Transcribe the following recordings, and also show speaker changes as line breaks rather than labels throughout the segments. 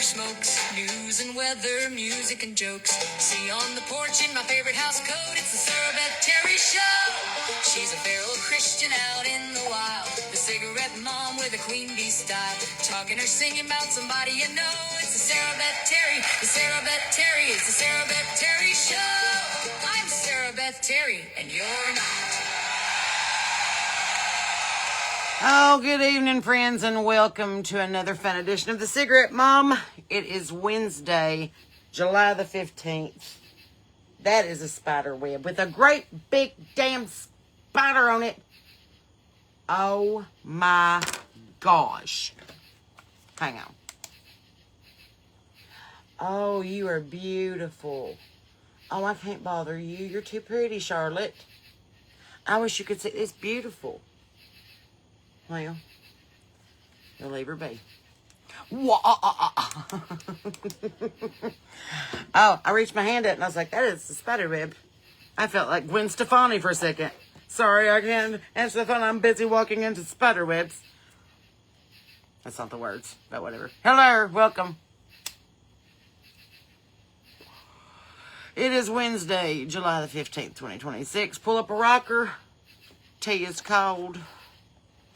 cigar smokes, news and weather, music and jokes. See on the porch in my favorite house coat, it's the Sarah Beth Terry Show. She's a feral Christian out in the wild, the cigarette mom with a queen bee style, talking or singing about somebody you know. It's the Sarah Beth Terry, the Sarah Beth Terry, it's the Sarah Beth Terry Show. I'm Sarah Beth Terry, and you're not.
Oh, good evening, friends, and welcome to another fun edition of the Cigarette Mom. It is Wednesday, July the 15th. That is a spider web with a great big damn spider on it. Oh my gosh. Hang on. Oh, you are beautiful. Oh, I can't bother you. You're too pretty, Charlotte. I wish you could see. It's beautiful. Well, you'll leave her be. Oh, I reached my hand up and I was like, that is the spider web. I felt like Gwen Stefani for a second. Sorry, I can't answer the phone. I'm busy walking into spider webs. That's not the words, but whatever. Hello, welcome. It is Wednesday, July the 15th, 2026. Pull up a rocker. Tea is cold.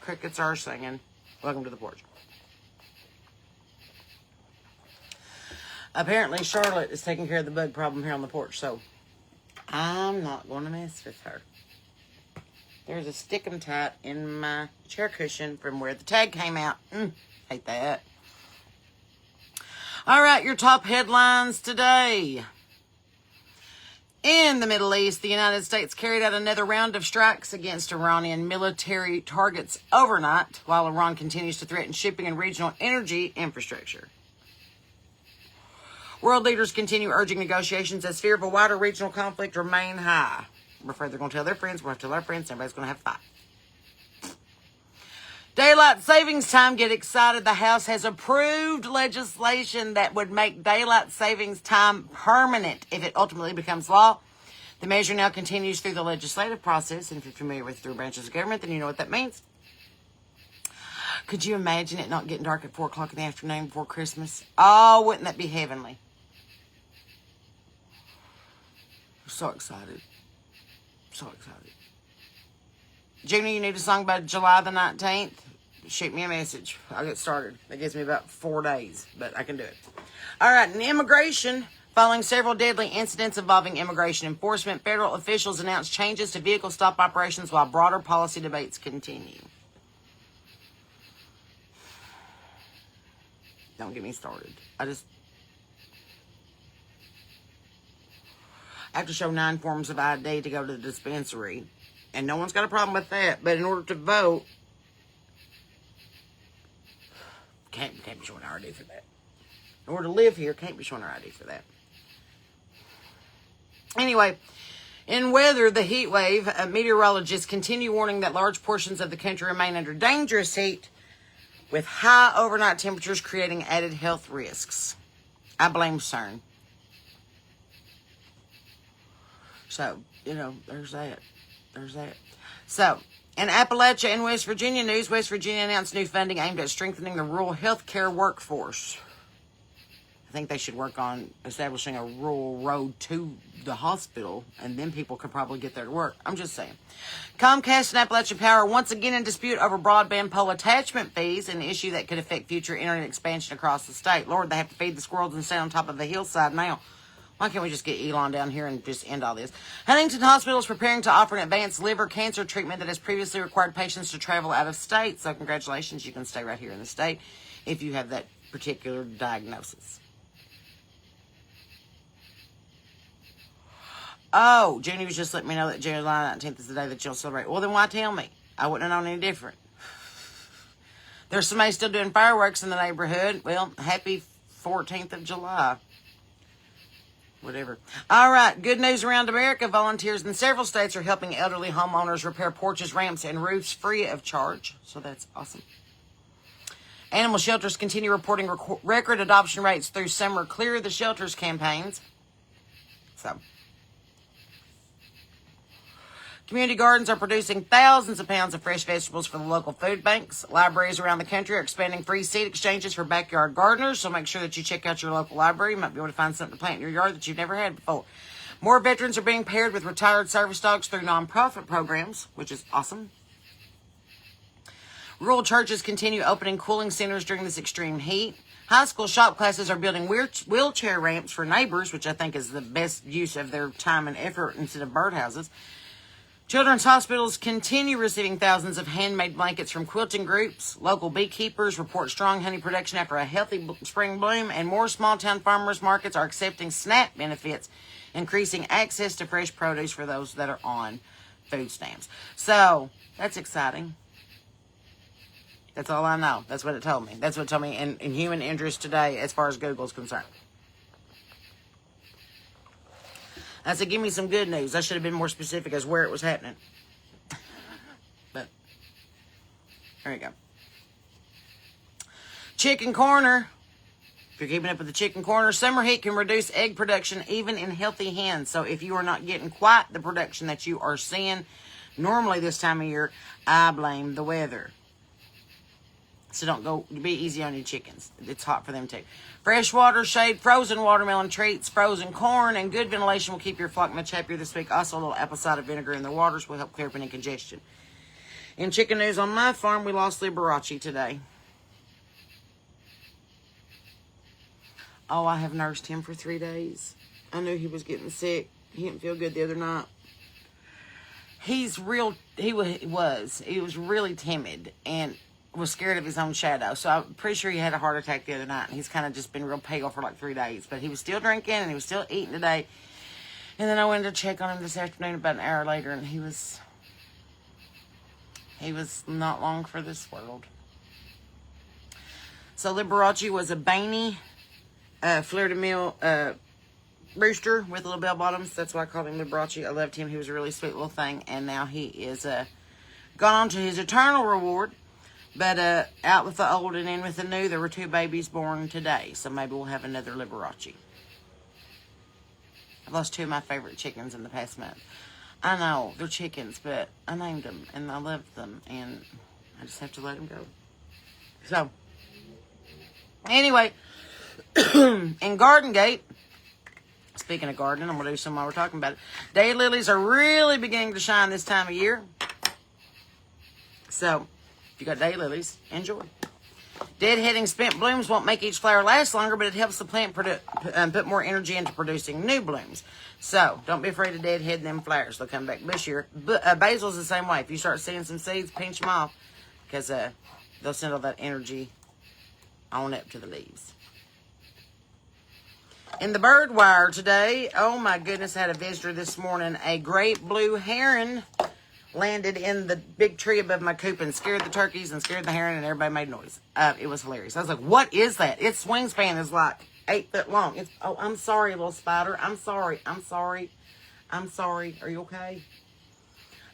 Crickets are singing. Welcome to the porch. Apparently, Charlotte is taking care of the bug problem here on the porch, so I'm not going to mess with her. There's a stick-em tight in my chair cushion from where the tag came out. Hate that. All right, your top headlines today. In the Middle East, the United States carried out another round of strikes against Iranian military targets overnight, while Iran continues to threaten shipping and regional energy infrastructure. World leaders continue urging negotiations as fear of a wider regional conflict remain high. We're afraid they're going to tell their friends, we're going to tell our friends, everybody's going to have a fight. Daylight savings time, get excited. The House has approved legislation that would make daylight savings time permanent if it ultimately becomes law. The measure now continues through the legislative process, and if you're familiar with three branches of government, then you know what that means. Could you imagine it not getting dark at 4 o'clock in the afternoon before Christmas? Oh, wouldn't that be heavenly? I'm so excited. So excited. Junior, you need a song by July the 19th? Shoot me a message. I'll get started. That gives me about 4 days, but I can do it. All right, and immigration. Following several deadly incidents involving immigration enforcement, federal officials announced changes to vehicle stop operations while broader policy debates continue. Don't get me started. I have to show 9 forms of ID to go to the dispensary. And no one's got a problem with that. But in order to vote, can't be showing our ID for that. In order to live here, can't be showing our ID for that. Anyway, in weather, the heat wave, meteorologists continue warning that large portions of the country remain under dangerous heat, with high overnight temperatures creating added health risks. I blame CERN. So, there's that. So, in Appalachia and West Virginia news, West Virginia announced new funding aimed at strengthening the rural health care workforce. I think they should work on establishing a rural road to the hospital, and then people could probably get there to work. I'm just saying. Comcast and Appalachian Power once again in dispute over broadband pole attachment fees, an issue that could affect future internet expansion across the state. Lord, they have to feed the squirrels and stay on top of the hillside now. Why can't we just get Elon down here and just end all this? Huntington Hospital is preparing to offer an advanced liver cancer treatment that has previously required patients to travel out of state. So congratulations, you can stay right here in the state if you have that particular diagnosis. Oh, Jenny was just letting me know that July 19th is the day that you'll celebrate. Well, then why tell me? I wouldn't have known any different. There's somebody still doing fireworks in the neighborhood. Well, happy 14th of July. Whatever. All right, good news around America. Volunteers in several states are helping elderly homeowners repair porches, ramps, and roofs free of charge. So that's awesome. Animal shelters continue reporting record adoption rates through summer Clear the Shelters campaigns. So, Community gardens are producing thousands of pounds of fresh vegetables for the local food banks. Libraries around the country are expanding free seed exchanges for backyard gardeners, so make sure that you check out your local library. You might be able to find something to plant in your yard that you've never had before. More veterans are being paired with retired service dogs through nonprofit programs, which is awesome. Rural churches continue opening cooling centers during this extreme heat. High school shop classes are building wheelchair ramps for neighbors, which I think is the best use of their time and effort instead of birdhouses. Children's hospitals continue receiving thousands of handmade blankets from quilting groups. Local beekeepers report strong honey production after a healthy spring bloom, and more small-town farmers markets are accepting SNAP benefits, increasing access to fresh produce for those that are on food stamps. So, that's exciting. That's all I know. That's what it told me. That's what it told me in Human Interest today as far as Google's concerned. I said, give me some good news. I should have been more specific as where it was happening. But, there you go. Chicken corner. If you're keeping up with the chicken corner, summer heat can reduce egg production even in healthy hens. So if you are not getting quite the production that you are seeing normally this time of year, I blame the weather. So don't go, be easy on your chickens. It's hot for them too. Fresh water, shade, frozen watermelon treats, frozen corn, and good ventilation will keep your flock much happier this week. Also, a little apple cider vinegar in the waters will help clear up any congestion. In chicken news, on my farm, we lost Liberace today. Oh, I have nursed him for 3 days. I knew he was getting sick. He didn't feel good the other night. He was really timid and was scared of his own shadow. So I'm pretty sure he had a heart attack the other night. And he's kind of just been real pale for like 3 days. But he was still drinking and he was still eating today. And then I went to check on him this afternoon about an hour later, and he was not long for this world. So Liberace was a Baney fleur-de-mille rooster with little bell bottoms. That's why I called him Liberace. I loved him. He was a really sweet little thing. And now he is gone on to his eternal reward. But out with the old and in with the new. There were 2 babies born today. So maybe we'll have another Liberace. I've lost 2 of my favorite chickens in the past month. I know, they're chickens, but I named them and I loved them. And I just have to let them go. So, anyway, in Garden Gate, speaking of gardening, I'm going to do some while we're talking about it. Daylilies are really beginning to shine this time of year. So, if you got daylilies, enjoy. Deadheading spent blooms won't make each flower last longer, but it helps the plant put more energy into producing new blooms. So, don't be afraid to deadhead them flowers. They'll come back bushier. Basil's the same way. If you start seeing some seeds, pinch them off, because they'll send all that energy on up to the leaves. In the bird wire today, oh my goodness, I had a visitor this morning. A great blue heron landed in the big tree above my coop and scared the turkeys and scared the heron, and everybody made noise. It was hilarious. I was like, what is that? Its wingspan is like 8 foot long. I'm sorry, little spider. I'm sorry. Are you okay?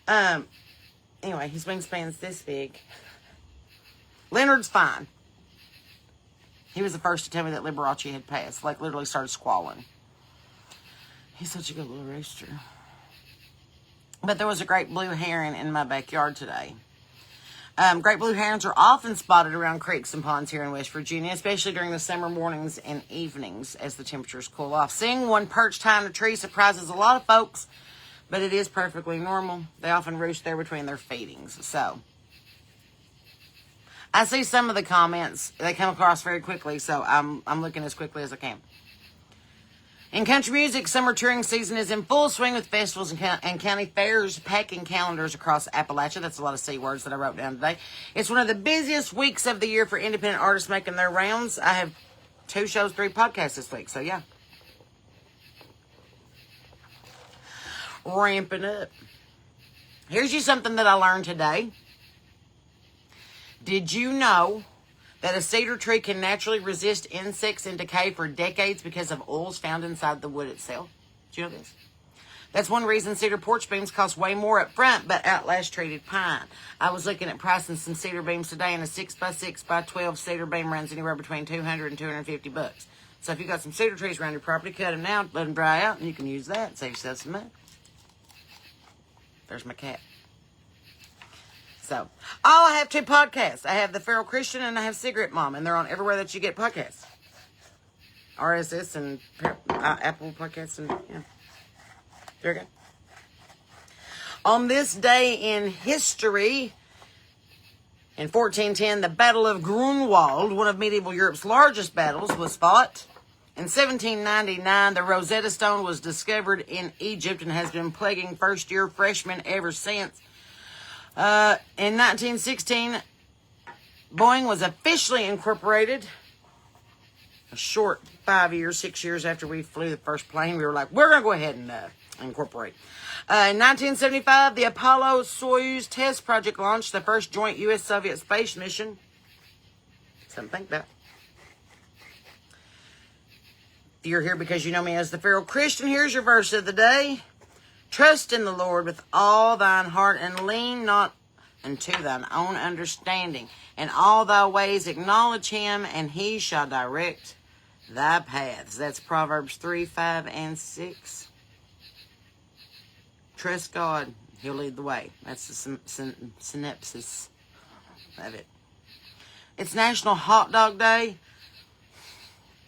Anyway, his wingspan's this big. Leonard's fine. He was the first to tell me that Liberace had passed. Like, literally started squalling. He's such a good little rooster. But there was a great blue heron in my backyard today. Great blue herons are often spotted around creeks and ponds here in West Virginia, especially during the summer mornings and evenings as the temperatures cool off. Seeing one perched high in a tree surprises a lot of folks, but it is perfectly normal. They often roost there between their feedings. So, I see some of the comments. They come across very quickly, so I'm looking as quickly as I can. In country music, summer touring season is in full swing with festivals and county fairs packing calendars across Appalachia. That's a lot of C words that I wrote down today. It's one of the busiest weeks of the year for independent artists making their rounds. I have 2 shows, 3 podcasts this week, so yeah. Ramping up. Here's you something that I learned today. Did you know that a cedar tree can naturally resist insects and decay for decades because of oils found inside the wood itself? Did you know this? That's one reason cedar porch beams cost way more up front, but outlast treated pine. I was looking at pricing some cedar beams today, and a 6x6x12 cedar beam runs anywhere between $200 and $250. So if you got some cedar trees around your property, cut them now, let them dry out, and you can use that and save yourself some money. There's my cat. So, I have 2 podcasts. I have The Feral Christian and I have Cigarette Mom, and they're on everywhere that you get podcasts. RSS and Apple Podcasts, and yeah. There you go. On this day in history, in 1410, the Battle of Grunwald, one of medieval Europe's largest battles, was fought. In 1799, the Rosetta Stone was discovered in Egypt and has been plaguing first-year freshmen ever since. In 1916, Boeing was officially incorporated. A short 6 years after we flew the first plane, we were like, we're going to go ahead and incorporate. In 1975, the Apollo-Soyuz test project launched the first joint U.S.-Soviet space mission. Something to think about. If you're here because you know me as the Feral Christian, here's your verse of the day. Trust in the Lord with all thine heart, and lean not unto thine own understanding. In all thy ways acknowledge him, and he shall direct thy paths. That's Proverbs 3, 5, and 6. Trust God. He'll lead the way. That's the synopsis of it. It's National Hot Dog Day.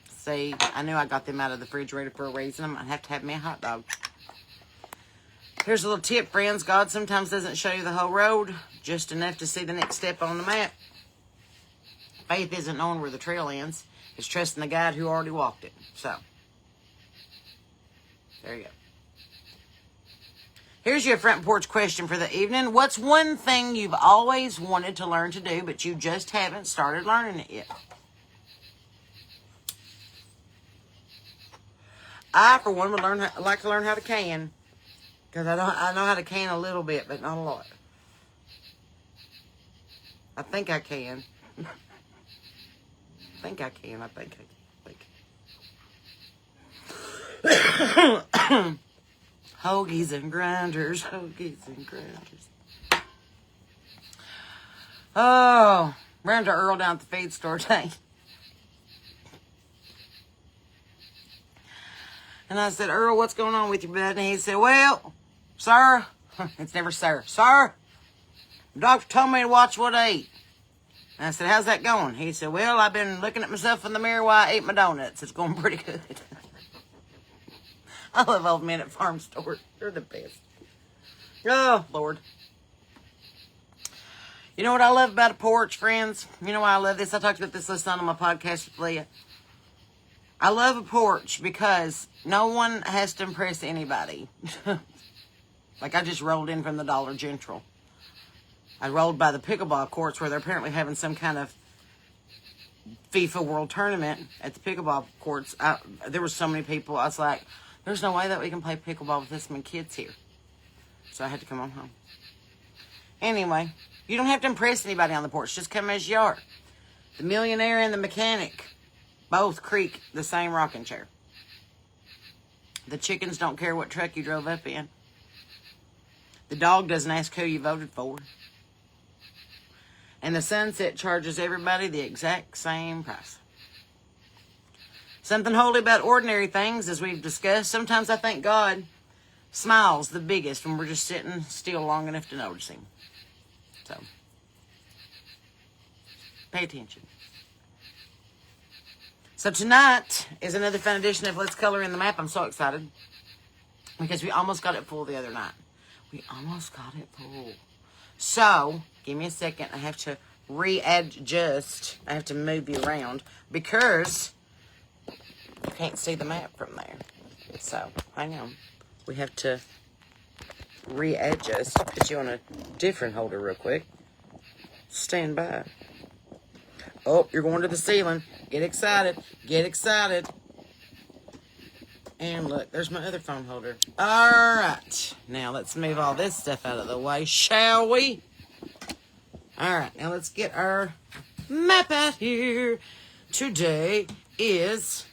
See, I knew I got them out of the refrigerator for a reason. I might have to have me a hot dog. Here's a little tip, friends. God sometimes doesn't show you the whole road, just enough to see the next step on the map. Faith isn't knowing where the trail ends. It's trusting the guide who already walked it. So, there you go. Here's your front porch question for the evening. What's one thing you've always wanted to learn to do, but you just haven't started learning it yet? I, for one, would like to learn how to can. Because I know how to can a little bit, but not a lot. I think I can. I think I can. Hoagies and grinders. Hoagies and grinders. Oh, ran to Earl down at the feed store today. And I said, Earl, what's going on with you, bud? And he said, well, sir, it's never sir. Sir, the doctor told me to watch what I eat. And I said, how's that going? He said, well, I've been looking at myself in the mirror while I ate my donuts. It's going pretty good. I love old men at farm stores. They're the best. Oh, Lord. You know what I love about a porch, friends? You know why I love this? I talked about this last night on my podcast with Leah. I love a porch because no one has to impress anybody. Like I just rolled in from the Dollar General. I rolled by the pickleball courts where they're apparently having some kind of FIFA World Tournament at the pickleball courts. There were so many people. I was like, there's no way that we can play pickleball with this many kids here. So I had to come on home. Anyway, you don't have to impress anybody on the porch. Just come as you are. The millionaire and the mechanic both creak the same rocking chair. The chickens don't care what truck you drove up in. The dog doesn't ask who you voted for. And the sunset charges everybody the exact same price. Something holy about ordinary things, as we've discussed. Sometimes I think God smiles the biggest when we're just sitting still long enough to notice him. So, pay attention. So tonight is another fun edition of Let's Color in the Map. I'm so excited because we almost got it full the other night. We almost got it full. So, give me a second. I have to readjust. I have to move you around because you can't see the map from there. So, hang on. We have to readjust. Put you on a different holder real quick. Stand by. Oh, you're going to the ceiling. Get excited. Get excited. And look, there's my other phone holder. All right. Now, let's move all this stuff out of the way, shall we? All right. Now, let's get our map out here. Today is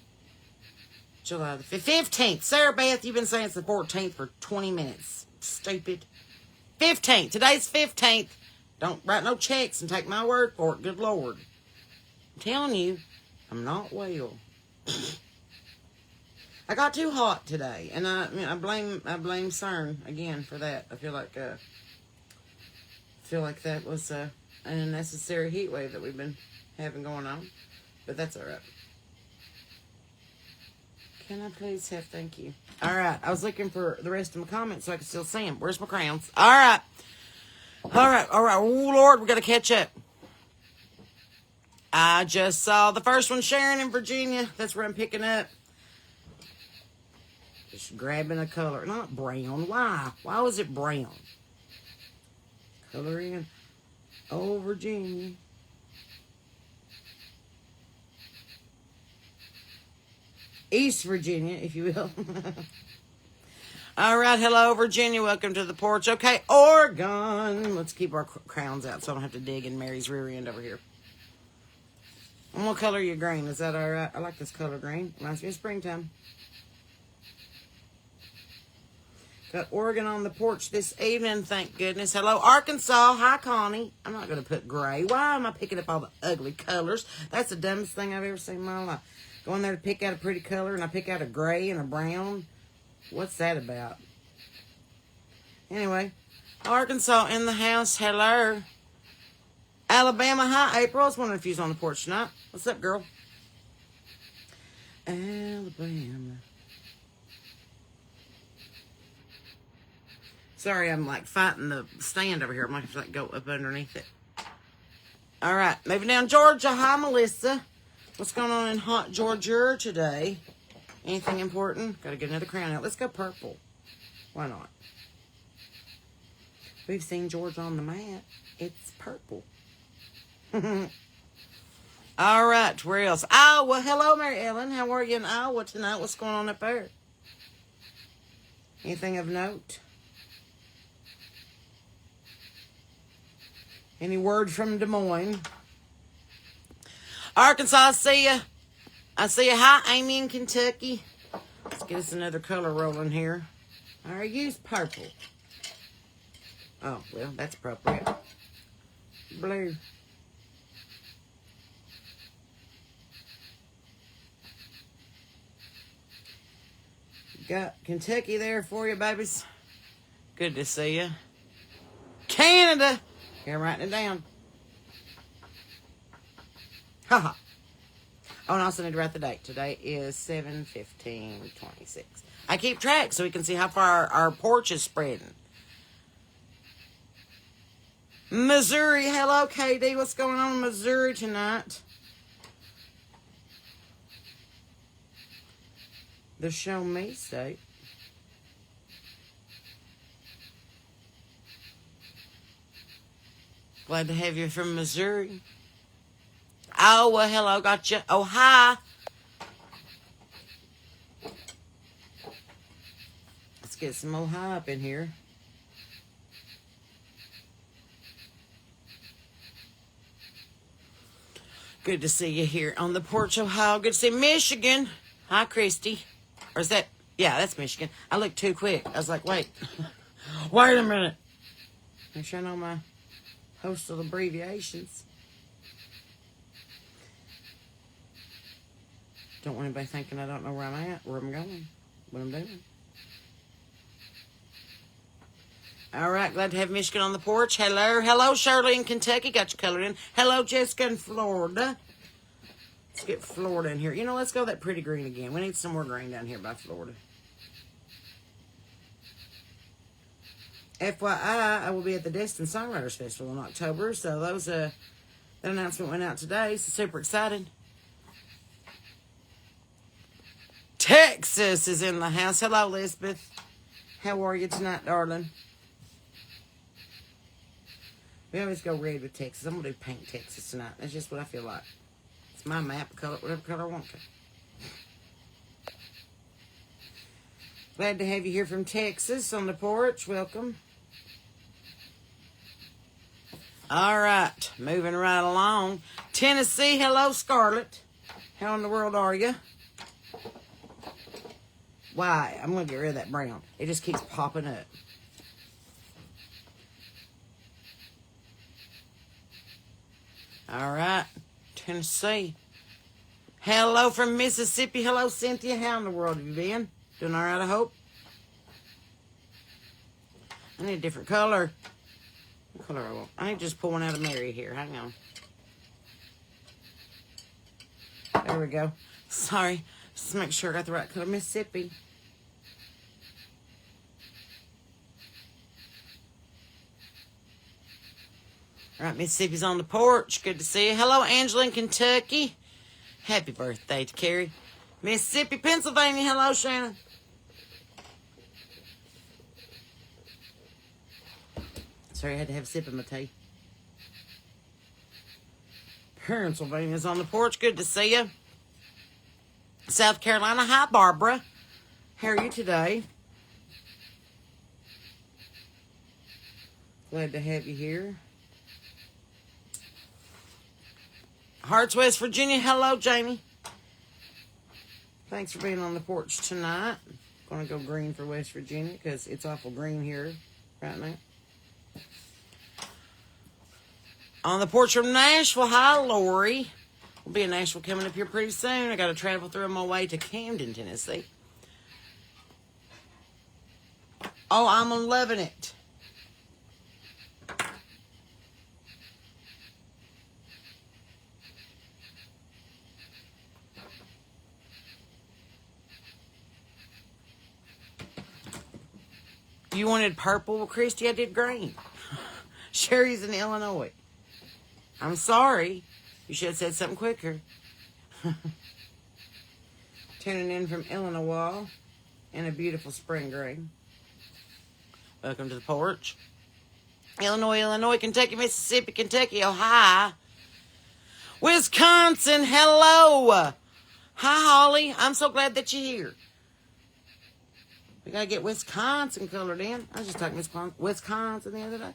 July the 15th. Sarah Beth, you've been saying it's the 14th for 20 minutes. Stupid. 15th. Today's 15th. Don't write no checks and take my word for it. Good Lord. I'm telling you, I'm not well. I got too hot today, and I blame CERN again for that. I feel like that was an unnecessary heat wave that we've been having going on, but that's all right. Can I please have thank you? All right, I was looking for the rest of my comments so I could still see them. Where's my crowns? All right. Oh Lord, we got to catch up. I just saw the first one, Sharon in Virginia. That's where I'm picking up. Just grabbing a color. Not brown. Why? Why was it brown? Color in. Oh, Virginia. East Virginia, if you will. All right. Hello, Virginia. Welcome to the porch. Okay, Oregon. Let's keep our crowns out so I don't have to dig in Mary's rear end over here. I'm going to color you green. Is that all right? I like this color green. Reminds me of springtime. Got Oregon on the porch this evening, thank goodness. Hello, Arkansas. Hi, Connie. I'm not going to put gray. Why am I picking up all the ugly colors? That's the dumbest thing I've ever seen in my life. Go in there to pick out a pretty color, and I pick out a gray and a brown. What's that about? Anyway, Arkansas in the house. Hello. Alabama. Hi, April. I was wondering if you was on the porch tonight. What's up, girl? Alabama. Sorry, I'm like fighting the stand over here. I'm like to go up underneath it. All right, moving down Georgia. Hi, Melissa. What's going on in hot Georgia today? Anything important? Got to get another crown out. Let's go purple. Why not? We've seen Georgia on the map. It's purple. All right, where else? Iowa. Hello, Mary Ellen. How are you in Iowa tonight? What's going on up there? Anything of note? Any word from Des Moines? Arkansas, I see ya. I see ya. Hi, Amy in Kentucky. Let's get us another color rolling here. I already used purple. Oh, well, that's appropriate. Blue. Got Kentucky there for you, babies. Good to see you. Canada. Here, I'm writing it down. Haha. Oh, and I also need to write the date. Today is 7/15/26. I keep track so we can see how far our porch is spreading. Missouri. Hello, KD. What's going on in Missouri tonight? The Show Me State. Glad to have you from Missouri. Oh, well, hello, gotcha. Oh, hi. Let's get some old high up in here. Good to see you here on the porch, Ohio. Good to see Michigan. Hi, Christy. Or is that... Yeah, that's Michigan. I looked too quick. I was like, wait. Wait a minute. Make sure I know my postal abbreviations. Don't want anybody thinking I don't know where I'm at, where I'm going, what I'm doing. All right, glad to have Michigan on the porch. Hello. Hello, Shirley in Kentucky. Got you colored in. Hello, Jessica in Florida. Let's get Florida in here. You know, let's go that pretty green again. We need some more green down here by Florida. FYI, I will be at the Destin Songwriters Festival in October. So that announcement went out today. So super excited. Texas is in the house. Hello, Elizabeth. How are you tonight, darling? We always go red with Texas. I'm going to do pink Texas tonight. That's just what I feel like. It's my map, color, whatever color I want to. Glad to have you here from Texas on the porch. Welcome. All right, moving right along. Tennessee, hello, Scarlett. How in the world are you? Why? I'm going to get rid of that brown. It just keeps popping up. All right, Tennessee. Hello from Mississippi. Hello, Cynthia. How in the world have you been? Doing all right, I hope? I need a different color. What color I want? I need to just pull one out of Mary here. Hang on. There we go. Sorry. Just make sure I got the right color. Mississippi. All right, Mississippi's on the porch. Good to see you. Hello, Angela in Kentucky. Happy birthday to Carrie. Mississippi, Pennsylvania. Hello, Shannon. Sorry, I had to have a sip of my tea. Pennsylvania's on the porch. Good to see you. South Carolina. Hi, Barbara. How are you today? Glad to have you here. Hearts, West Virginia. Hello, Jamie. Thanks for being on the porch tonight. Going to go green for West Virginia because it's awful green here right now. On the porch from Nashville. Hi, Lori. We'll be in Nashville coming up here pretty soon. I got to travel through on my way to Camden, Tennessee. Oh, I'm loving it. You wanted purple? Well, Christy, I did green. Sherry's in Illinois. I'm sorry. You should have said something quicker. Tuning in from Illinois in a beautiful spring green. Welcome to the porch. Illinois, Kentucky, Mississippi, Kentucky, Ohio. Wisconsin, hello. Hi, Holly. I'm so glad that you're here. We got to get Wisconsin colored in. I was just talking Wisconsin the other day.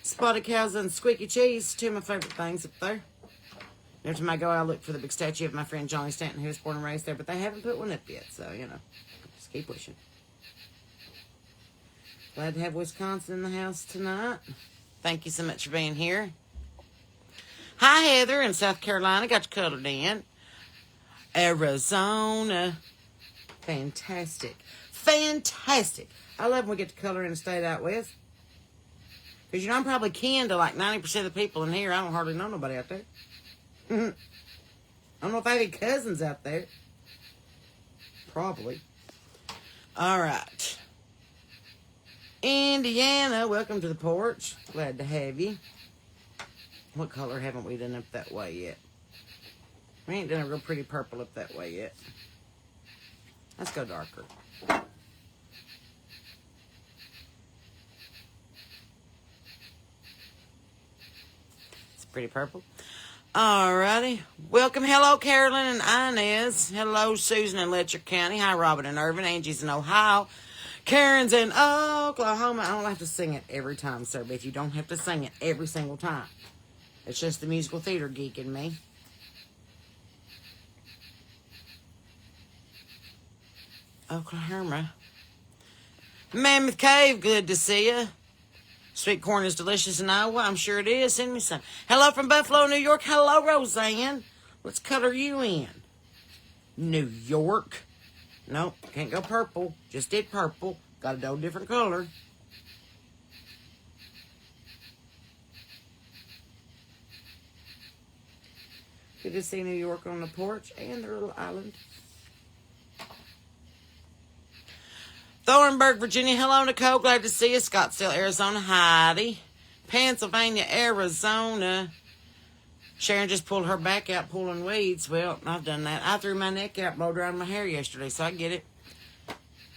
Spotted cows and squeaky cheese, two of my favorite things up there. Every time I go, I look for the big statue of my friend Johnny Stanton, who was born and raised there, but they haven't put one up yet, so, you know, just keep pushing. Glad to have Wisconsin in the house tonight. Thank you so much for being here. Hi, Heather in South Carolina. Got you colored in. Arizona. Fantastic. Fantastic. I love when we get to color in the state out west. Because, you know, I'm probably kin to like 90% of the people in here. I don't hardly know nobody out there. I don't know if I have any cousins out there. Probably. All right. Indiana, welcome to the porch. Glad to have you. What color haven't we done up that way yet? We ain't done a real pretty purple up that way yet. Let's go darker. It's pretty purple. Alrighty. Welcome. Hello, Carolyn and Inez. Hello, Susan in Letcher County. Hi, Robin and Irvin. Angie's in Ohio. Karen's in Oklahoma. I don't have to sing it every time, Sarah Beth. You don't have to sing it every single time. It's just the musical theater geek in me. Oklahoma. Mammoth Cave, good to see you. Sweet corn is delicious in Iowa. I'm sure it is. Send me some. Hello from Buffalo, New York. Hello, Roseanne. Let's color you in. New York. Nope, can't go purple. Just did purple. Got a whole different color. Good to see New York on the porch and their little island. Thornburg, Virginia. Hello, Nicole. Glad to see you. Scottsdale, Arizona. Heidi. Pennsylvania, Arizona. Sharon just pulled her back out pulling weeds. Well, I've done that. I threw my neck out, blowed around my hair yesterday, so I get it.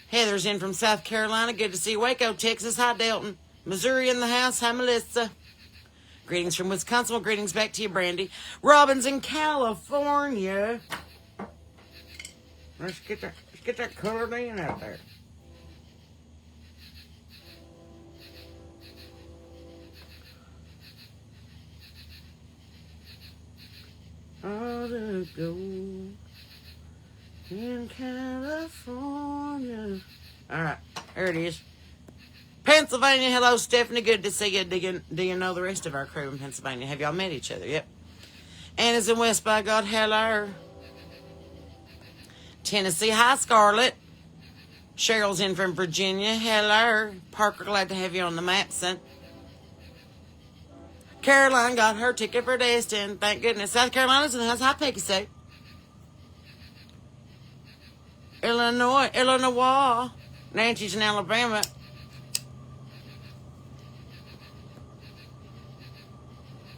Heather's in from South Carolina. Good to see you. Waco, Texas. Hi, Delton. Missouri in the house. Hi, Melissa. Greetings from Wisconsin. Well, greetings back to you, Brandy. Robin's in California. Let's get that colored in out there. All the gold in California. All right, there it is. Pennsylvania, hello, Stephanie. Good to see you. Do you know the rest of our crew in Pennsylvania? Have y'all met each other? Yep. Anna's in West by God. Hello. Tennessee. Hi, Scarlett. Cheryl's in from Virginia. Hello. Parker, glad to have you on the map, son. Caroline got her ticket for Destin. Thank goodness. South Carolina's in the house. Hi, Peggy Sue. Illinois. Nancy's in Alabama.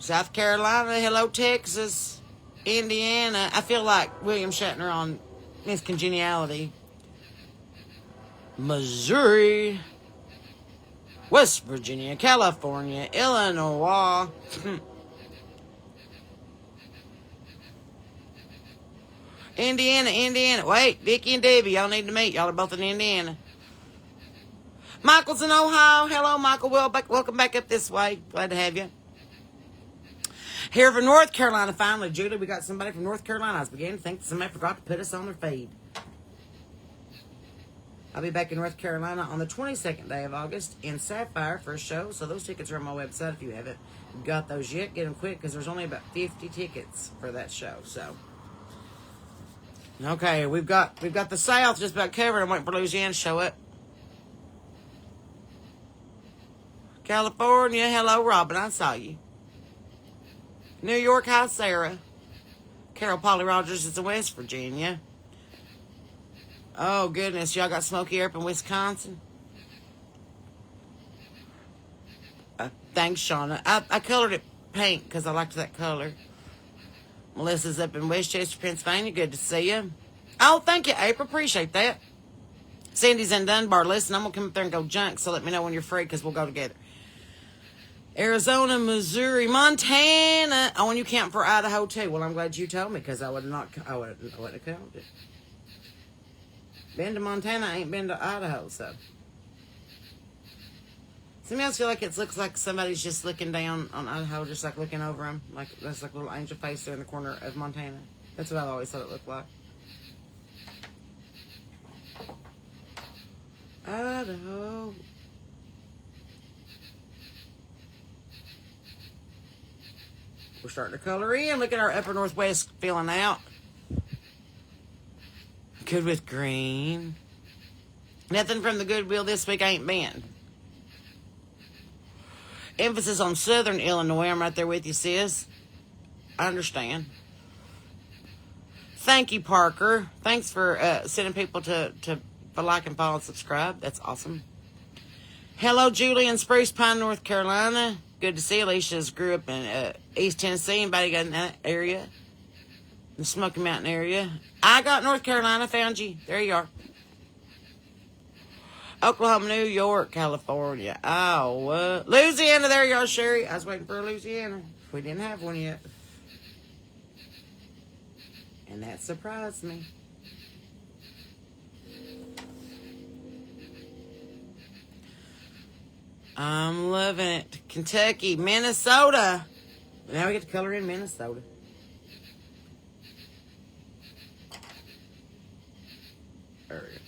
South Carolina. Hello, Texas. Indiana. I feel like William Shatner on Miss Congeniality. Missouri. West Virginia. California. Illinois. Indiana. Wait, Vicky and Debbie, y'all need to meet. Y'all are both in Indiana. Michael's in Ohio. Hello, Michael. Welcome back up this way. Glad to have you. Here from North Carolina, finally. Julie, we got somebody from North Carolina. I was beginning to think that somebody forgot to put us on their feed. I'll be back in North Carolina on the 22nd day of August in Sapphire for a show. So those tickets are on my website. If you haven't got those yet, get them quick because there's only about 50 tickets for that show. So, okay, we've got the South just about covered. I'm waiting for Louisiana to show up. California, hello, Robin. I saw you. New York, hi, Sarah. Carol Polly Rogers is in West Virginia. Oh, goodness. Y'all got smoky air up in Wisconsin? Thanks, Shauna. I colored it pink because I liked that color. Melissa's up in Westchester, Pennsylvania. Good to see you. Oh, thank you, April. Appreciate that. Cindy's in Dunbar. Listen, I'm going to come up there and go junk, so let me know when you're free because we'll go together. Arizona, Missouri, Montana. Oh, and you count for Idaho, too. Well, I'm glad you told me because I wouldn't have counted it. Been to Montana, I ain't been to Idaho, so. Sometimes I feel like it looks like somebody's just looking down on Idaho, just like looking over them. Like, that's like a little angel face there in the corner of Montana. That's what I've always thought it looked like. Idaho. We're starting to color in. Look at our upper northwest filling out. Good with green. Nothing from the Goodwill this week. I ain't been. Emphasis on southern Illinois. I'm right there with you, sis. I understand. Thank you, Parker. Thanks for sending people to like and follow and subscribe. That's awesome. Hello, Julie in Spruce Pine, North Carolina. Good to see you. Alicia's grew up in East Tennessee. Anybody got in that area? The Smoky Mountain area. I got North Carolina. Found you. There you are. Oklahoma, New York, California. Oh, Louisiana. There you are, Sherry. I was waiting for Louisiana. We didn't have one yet. And that surprised me. I'm loving it. Kentucky, Minnesota. Now we get to color in Minnesota. There we go.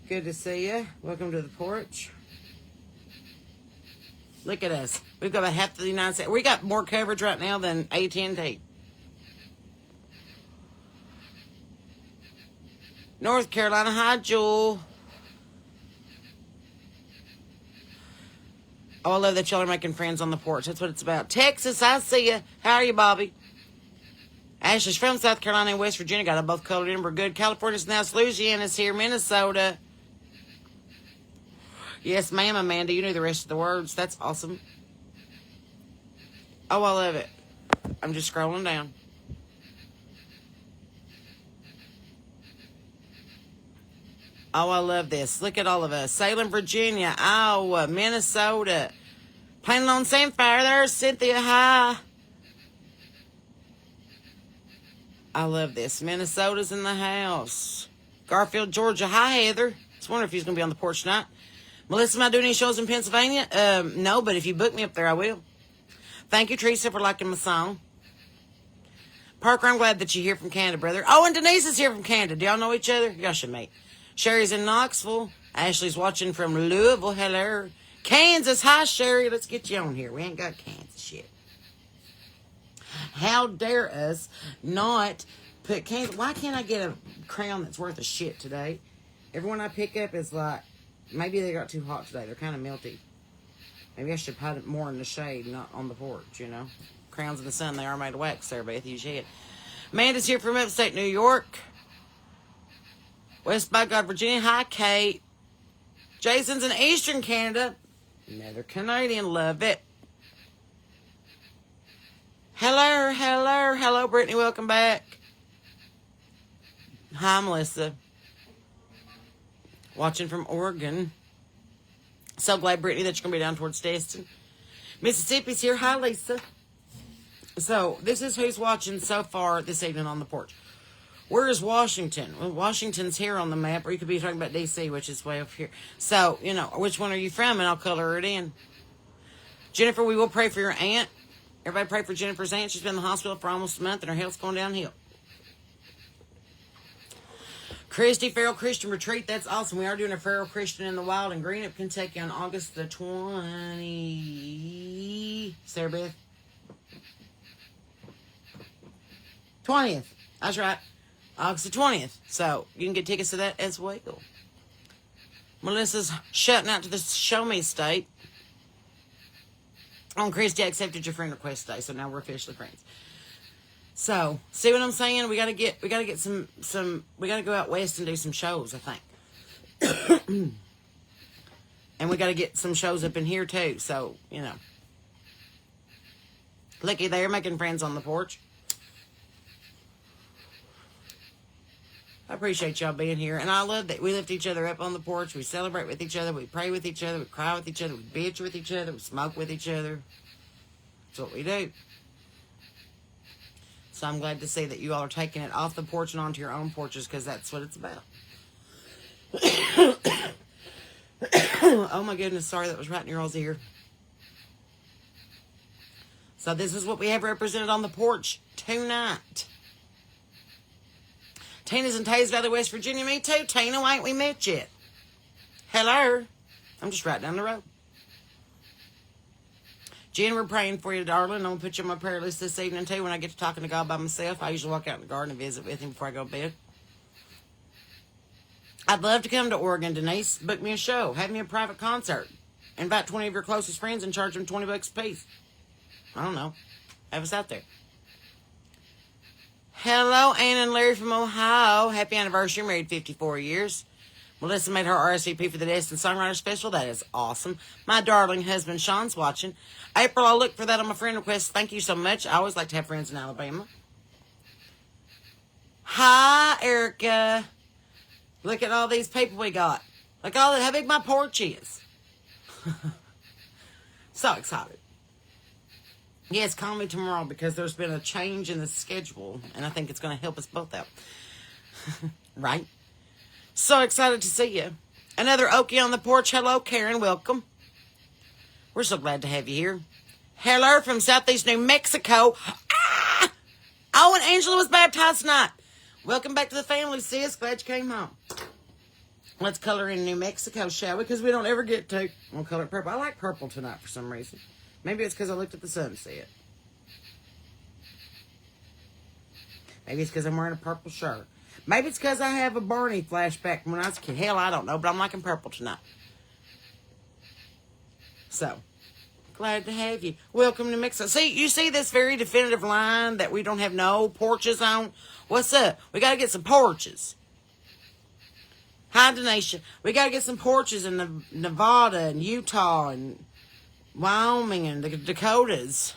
Good to see you. Welcome to the porch. Look at us. We've got about half the United States. We got more coverage right now than AT&T. North Carolina. Hi, Jewel. Oh, I love that y'all are making friends on the porch. That's what it's about. Texas, I see you. How are you, Bobby? Ashley's from South Carolina and West Virginia. Got them both colored in. We're good. California's now. Louisiana's here. Minnesota. Yes, ma'am, Amanda. You knew the rest of the words. That's awesome. Oh, I love it. I'm just scrolling down. Oh, I love this. Look at all of us. Salem, Virginia, Iowa, Minnesota. Planning on Samfire. There's Cynthia. Hi. I love this. Minnesota's in the house. Garfield, Georgia. Hi, Heather. I was wondering if he's going to be on the porch tonight. Melissa, am I doing any shows in Pennsylvania? No, but if you book me up there, I will. Thank you, Teresa, for liking my song. Parker, I'm glad that you're here from Canada, brother. Oh, and Denise is here from Canada. Do y'all know each other? Y'all should meet. Sherry's in Knoxville. Ashley's watching from Louisville. Hello. Kansas. Hi, Sherry. Let's get you on here. We ain't got Kansas yet. How dare us not put Kansas. Why can't I get a crown that's worth a shit today? Everyone I pick up is like, maybe they got too hot today. They're kind of melty. Maybe I should put it more in the shade, not on the porch, you know. Crowns in the sun, they are made of wax, Sarah Beth. Use your head. Amanda's here from upstate New York. West by God, Virginia. Hi, Kate. Jason's in Eastern Canada. Another Canadian. Love it. Hello, hello, hello, Brittany. Welcome back. Hi, Melissa. Watching from Oregon. So glad, Brittany, that you're going to be down towards Destin. Mississippi's here. Hi, Lisa. So, this is who's watching so far this evening on the porch. Where is Washington? Well, Washington's here on the map, or you could be talking about D.C., which is way up here. So, you know, which one are you from? And I'll color it in. Jennifer, we will pray for your aunt. Everybody pray for Jennifer's aunt. She's been in the hospital for almost a month, and her health's going downhill. Christy, Feral Christian Retreat. That's awesome. We are doing a Feral Christian in the Wild in Greenup, Kentucky on August the 20th. Sarah Beth? 20th. That's right. August the 20th. So, you can get tickets to that as well. Melissa's shouting out to the Show Me State. Christy, I accepted your friend request today, so now we're officially friends. So, see what I'm saying? We gotta get some, we gotta go out west and do some shows, I think. And we gotta get some shows up in here too, so, you know. Looky there, making friends on the porch. I appreciate y'all being here, and I love that we lift each other up on the porch, we celebrate with each other, we pray with each other, we cry with each other, we bitch with each other, we smoke with each other. That's what we do. So I'm glad to see that you all are taking it off the porch and onto your own porches, because that's what it's about. Oh my goodness, sorry, that was right in your all's ear. So this is what we have represented on the porch tonight. Tina's in Tays Valley, West Virginia. Me too, Tina. Why ain't we met yet? Hello. I'm just right down the road. Jen, we're praying for you, darling. I'm going to put you on my prayer list this evening, too. When I get to talking to God by myself, I usually walk out in the garden and visit with him before I go to bed. I'd love to come to Oregon, Denise. Book me a show. Have me a private concert. Invite 20 of your closest friends and charge them $20 a piece. I don't know. Have us out there. Hello, Ann and Larry from Ohio. Happy anniversary. Married 54 years. Melissa made her RSVP for the Destin Songwriters Festival. That is awesome. My darling husband, Sean's watching. April, I'll look for that on my friend request. Thank you so much. I always like to have friends in Alabama. Hi, Erica. Look at all these people we got. Look at how big my porch is. So excited. Yes, call me tomorrow because there's been a change in the schedule, and I think it's going to help us both out. Right? So excited to see you. Another Okie on the porch. Hello, Karen. Welcome. We're so glad to have you here. Hello from Southeast New Mexico. Ah! Oh, and Angela was baptized tonight. Welcome back to the family, sis. Glad you came home. Let's color in New Mexico, shall we? Because we don't ever get to. We'll color it purple. I like purple tonight for some reason. Maybe it's because I looked at the sunset. Maybe it's because I'm wearing a purple shirt. Maybe it's because I have a Barney flashback from when I was a kid. Hell, I don't know, but I'm liking purple tonight. So, glad to have you. Welcome to Mexico. See, you see this very definitive line that we don't have no porches on? What's up? We got to get some porches. Hi, Denisha. We got to get some porches in Nevada and Utah and Wyoming and the Dakotas.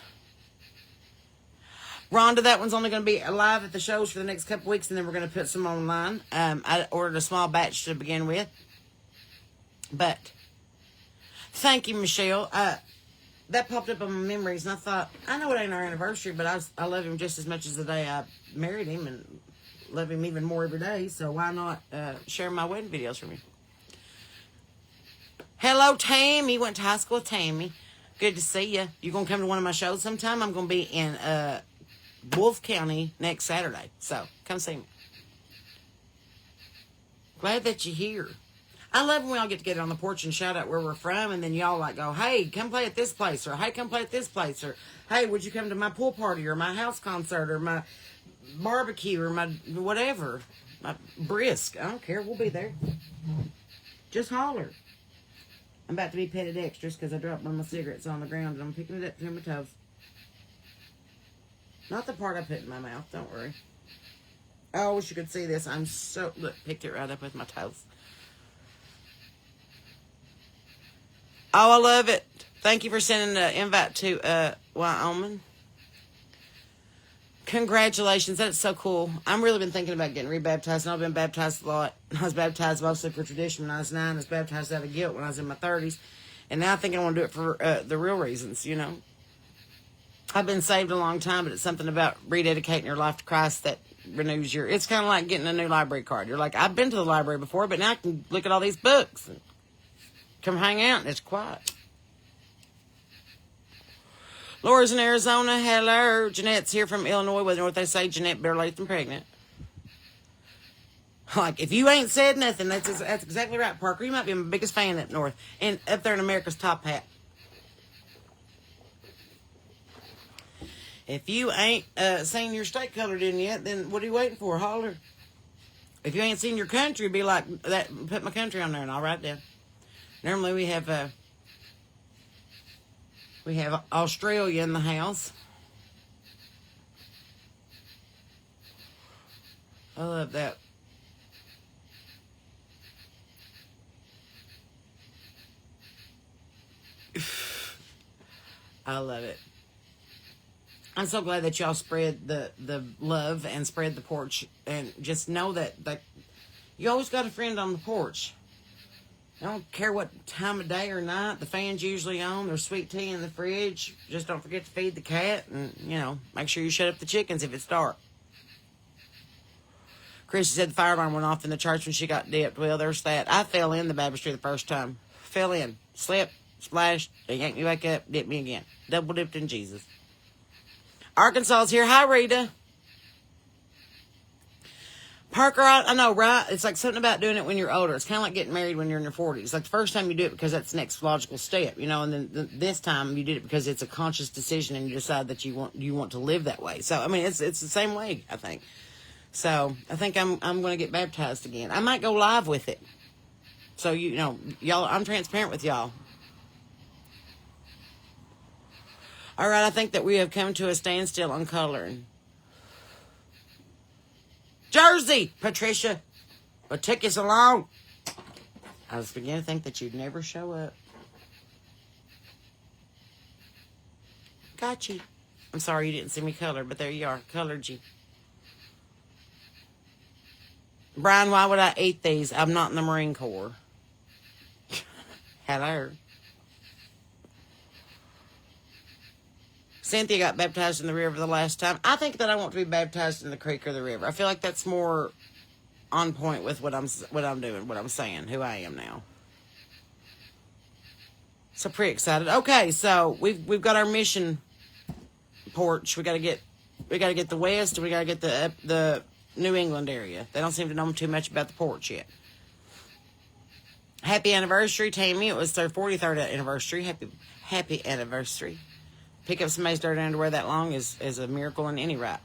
Rhonda, that one's only going to be live at the shows for the next couple weeks, and then we're going to put some online. I ordered a small batch to begin with. But, thank you, Michelle. That popped up on my memories, and I thought, I know it ain't our anniversary, but I love him just as much as the day I married him, and love him even more every day, so why not share my wedding videos from you? Hello, Tammy. Went to high school with Tammy. Good to see you. You going to come to one of my shows sometime? I'm going to be in Wolf County next Saturday. So, come see me. Glad that you're here. I love when we all get together on the porch and shout out where we're from, and then y'all like go, hey, come play at this place, or hey, come play at this place, or hey, would you come to my pool party, or my house concert, or my barbecue, or my whatever, my brisk. I don't care. We'll be there. Just holler. I'm about to be petted extras because I dropped one of my cigarettes on the ground and I'm picking it up between my toes. Not the part I put in my mouth. Don't worry. Oh, I wish you could see this. I'm so... Look, picked it right up with my toes. Oh, I love it. Thank you for sending an invite to Wyoming. Congratulations. That's so cool. I've really been thinking about getting rebaptized, and I've been baptized a lot. I was baptized mostly for tradition when I was 9. I was baptized out of guilt when I was in my 30s. And now I think I want to do it for the real reasons, you know. I've been saved a long time, but it's something about rededicating your life to Christ that renews your... It's kind of like getting a new library card. You're like, I've been to the library before, but now I can look at all these books and come hang out, and it's quiet. Laura's in Arizona. Hello. Jeanette's here from Illinois. Whether what they say, Jeanette better late than pregnant. Like, if you ain't said nothing, that's exactly right, Parker. You might be my biggest fan up north. And up there in America's top hat. If you ain't seen your state colored in yet, then what are you waiting for? Holler. If you ain't seen your country, be like, that. Put my country on there and I'll write it down. Normally we have Australia in the house. I love that. I love it. I'm so glad that y'all spread the love and spread the porch, and just know that you always got a friend on the porch. I don't care what time of day or night. The fan's usually on. There's sweet tea in the fridge. Just don't forget to feed the cat. And, you know, make sure you shut up the chickens if it's dark. Chrissy said the fire alarm went off in the church when she got dipped. Well, there's that. I fell in the baptistry the first time. Fell in. Slipped. Splashed. They yanked me back up. Dipped me again. Double dipped in Jesus. Arkansas's here. Hi, Rita. Parker, I know, right? It's like something about doing it when you're older. It's kind of like getting married when you're in your 40s. It's like the first time you do it because that's the next logical step, you know, and then this time you did it because it's a conscious decision and you decide that you want to live that way. So, I mean, it's the same way, I think. So, I think I'm going to get baptized again. I might go live with it. So, you know, y'all, I'm transparent with y'all. All right, I think that we have come to a standstill on coloring. Jersey, Patricia. What took you so long? I was beginning to think that you'd never show up. Got you. I'm sorry you didn't see me color, but there you are. Colored you. Brian, why would I eat these? I'm not in the Marine Corps. Hello. Cynthia got baptized in the river the last time. I think that I want to be baptized in the creek or the river. I feel like that's more on point with what I'm doing, what I'm saying, who I am now. So pretty excited. Okay, so we've got our mission porch. We got to get the west, and we got to get the New England area. They don't seem to know too much about the porch yet. Happy anniversary, Tammy. It was their 43rd anniversary. Happy anniversary. Pick up somebody's dirty underwear that long is a miracle in any right.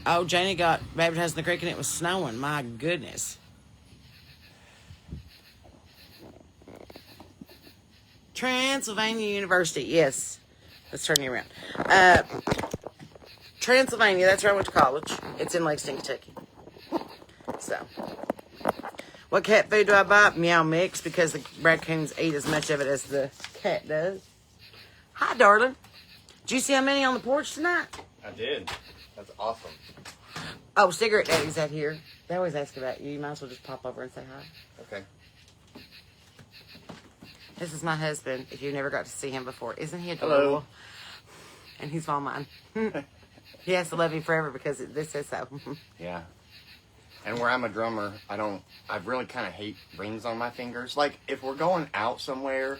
Oh, Janie got baptized in the creek and it was snowing. My goodness. Transylvania University. Yes. Let's turn you around. Transylvania, that's where I went to college. It's in Lexington, Kentucky. So... What cat food do I buy? Meow Mix, because the raccoons eat as much of it as the cat does. Hi, darling. Did you see how many on the porch tonight?
I did. That's awesome.
Oh, Cigarette Daddy's out here. They always ask about you. You might as well just pop over and say hi.
Okay.
This is my husband, if you never got to see him before. Isn't he adorable?
Hello.
And he's all mine. He has to love me forever because this says so.
Yeah. And where I'm a drummer, I really kind of hate rings on my fingers. Like, if we're going out somewhere,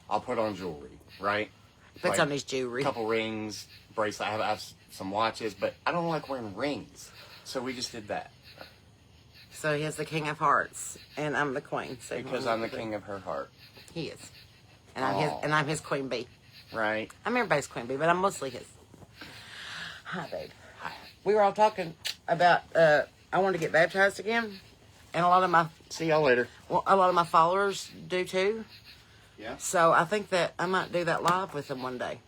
I'll put on jewelry, right?
Puts
like,
on his jewelry.
A couple rings, bracelet. I have some watches, but I don't like wearing rings. So we just did that.
So he has the king of hearts, and I'm the queen. So
Because I'm the king of her heart.
He is, and I'm his queen bee.
Right.
I'm everybody's queen bee, but I'm mostly his. Hi, babe. Hi. We were all talking about. I wanted to get baptized again, and a lot of my
See y'all later.
followers do too.
Yeah.
So I think that I might do that live with them one day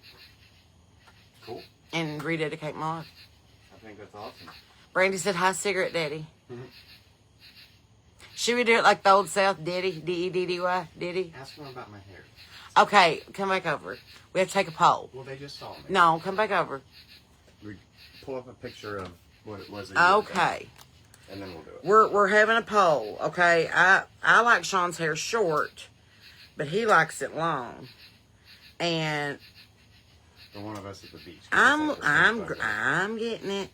Cool.
and rededicate my life.
I think that's awesome.
Brandy said, "Hi, cigarette daddy."
Mhm.
Should we do it like the old South, Diddy, D-E-D-D-Y, Diddy?
Ask them about my hair.
Okay, come back over. We have to take a poll.
Well, they just saw me.
No, come back over.
We pull up a picture of what it was. A year ago,
Okay.
and then we'll do it.
We're having a poll, okay? I like Sean's hair short, but he likes it long. And
The one of us at the beach.
I'm getting it.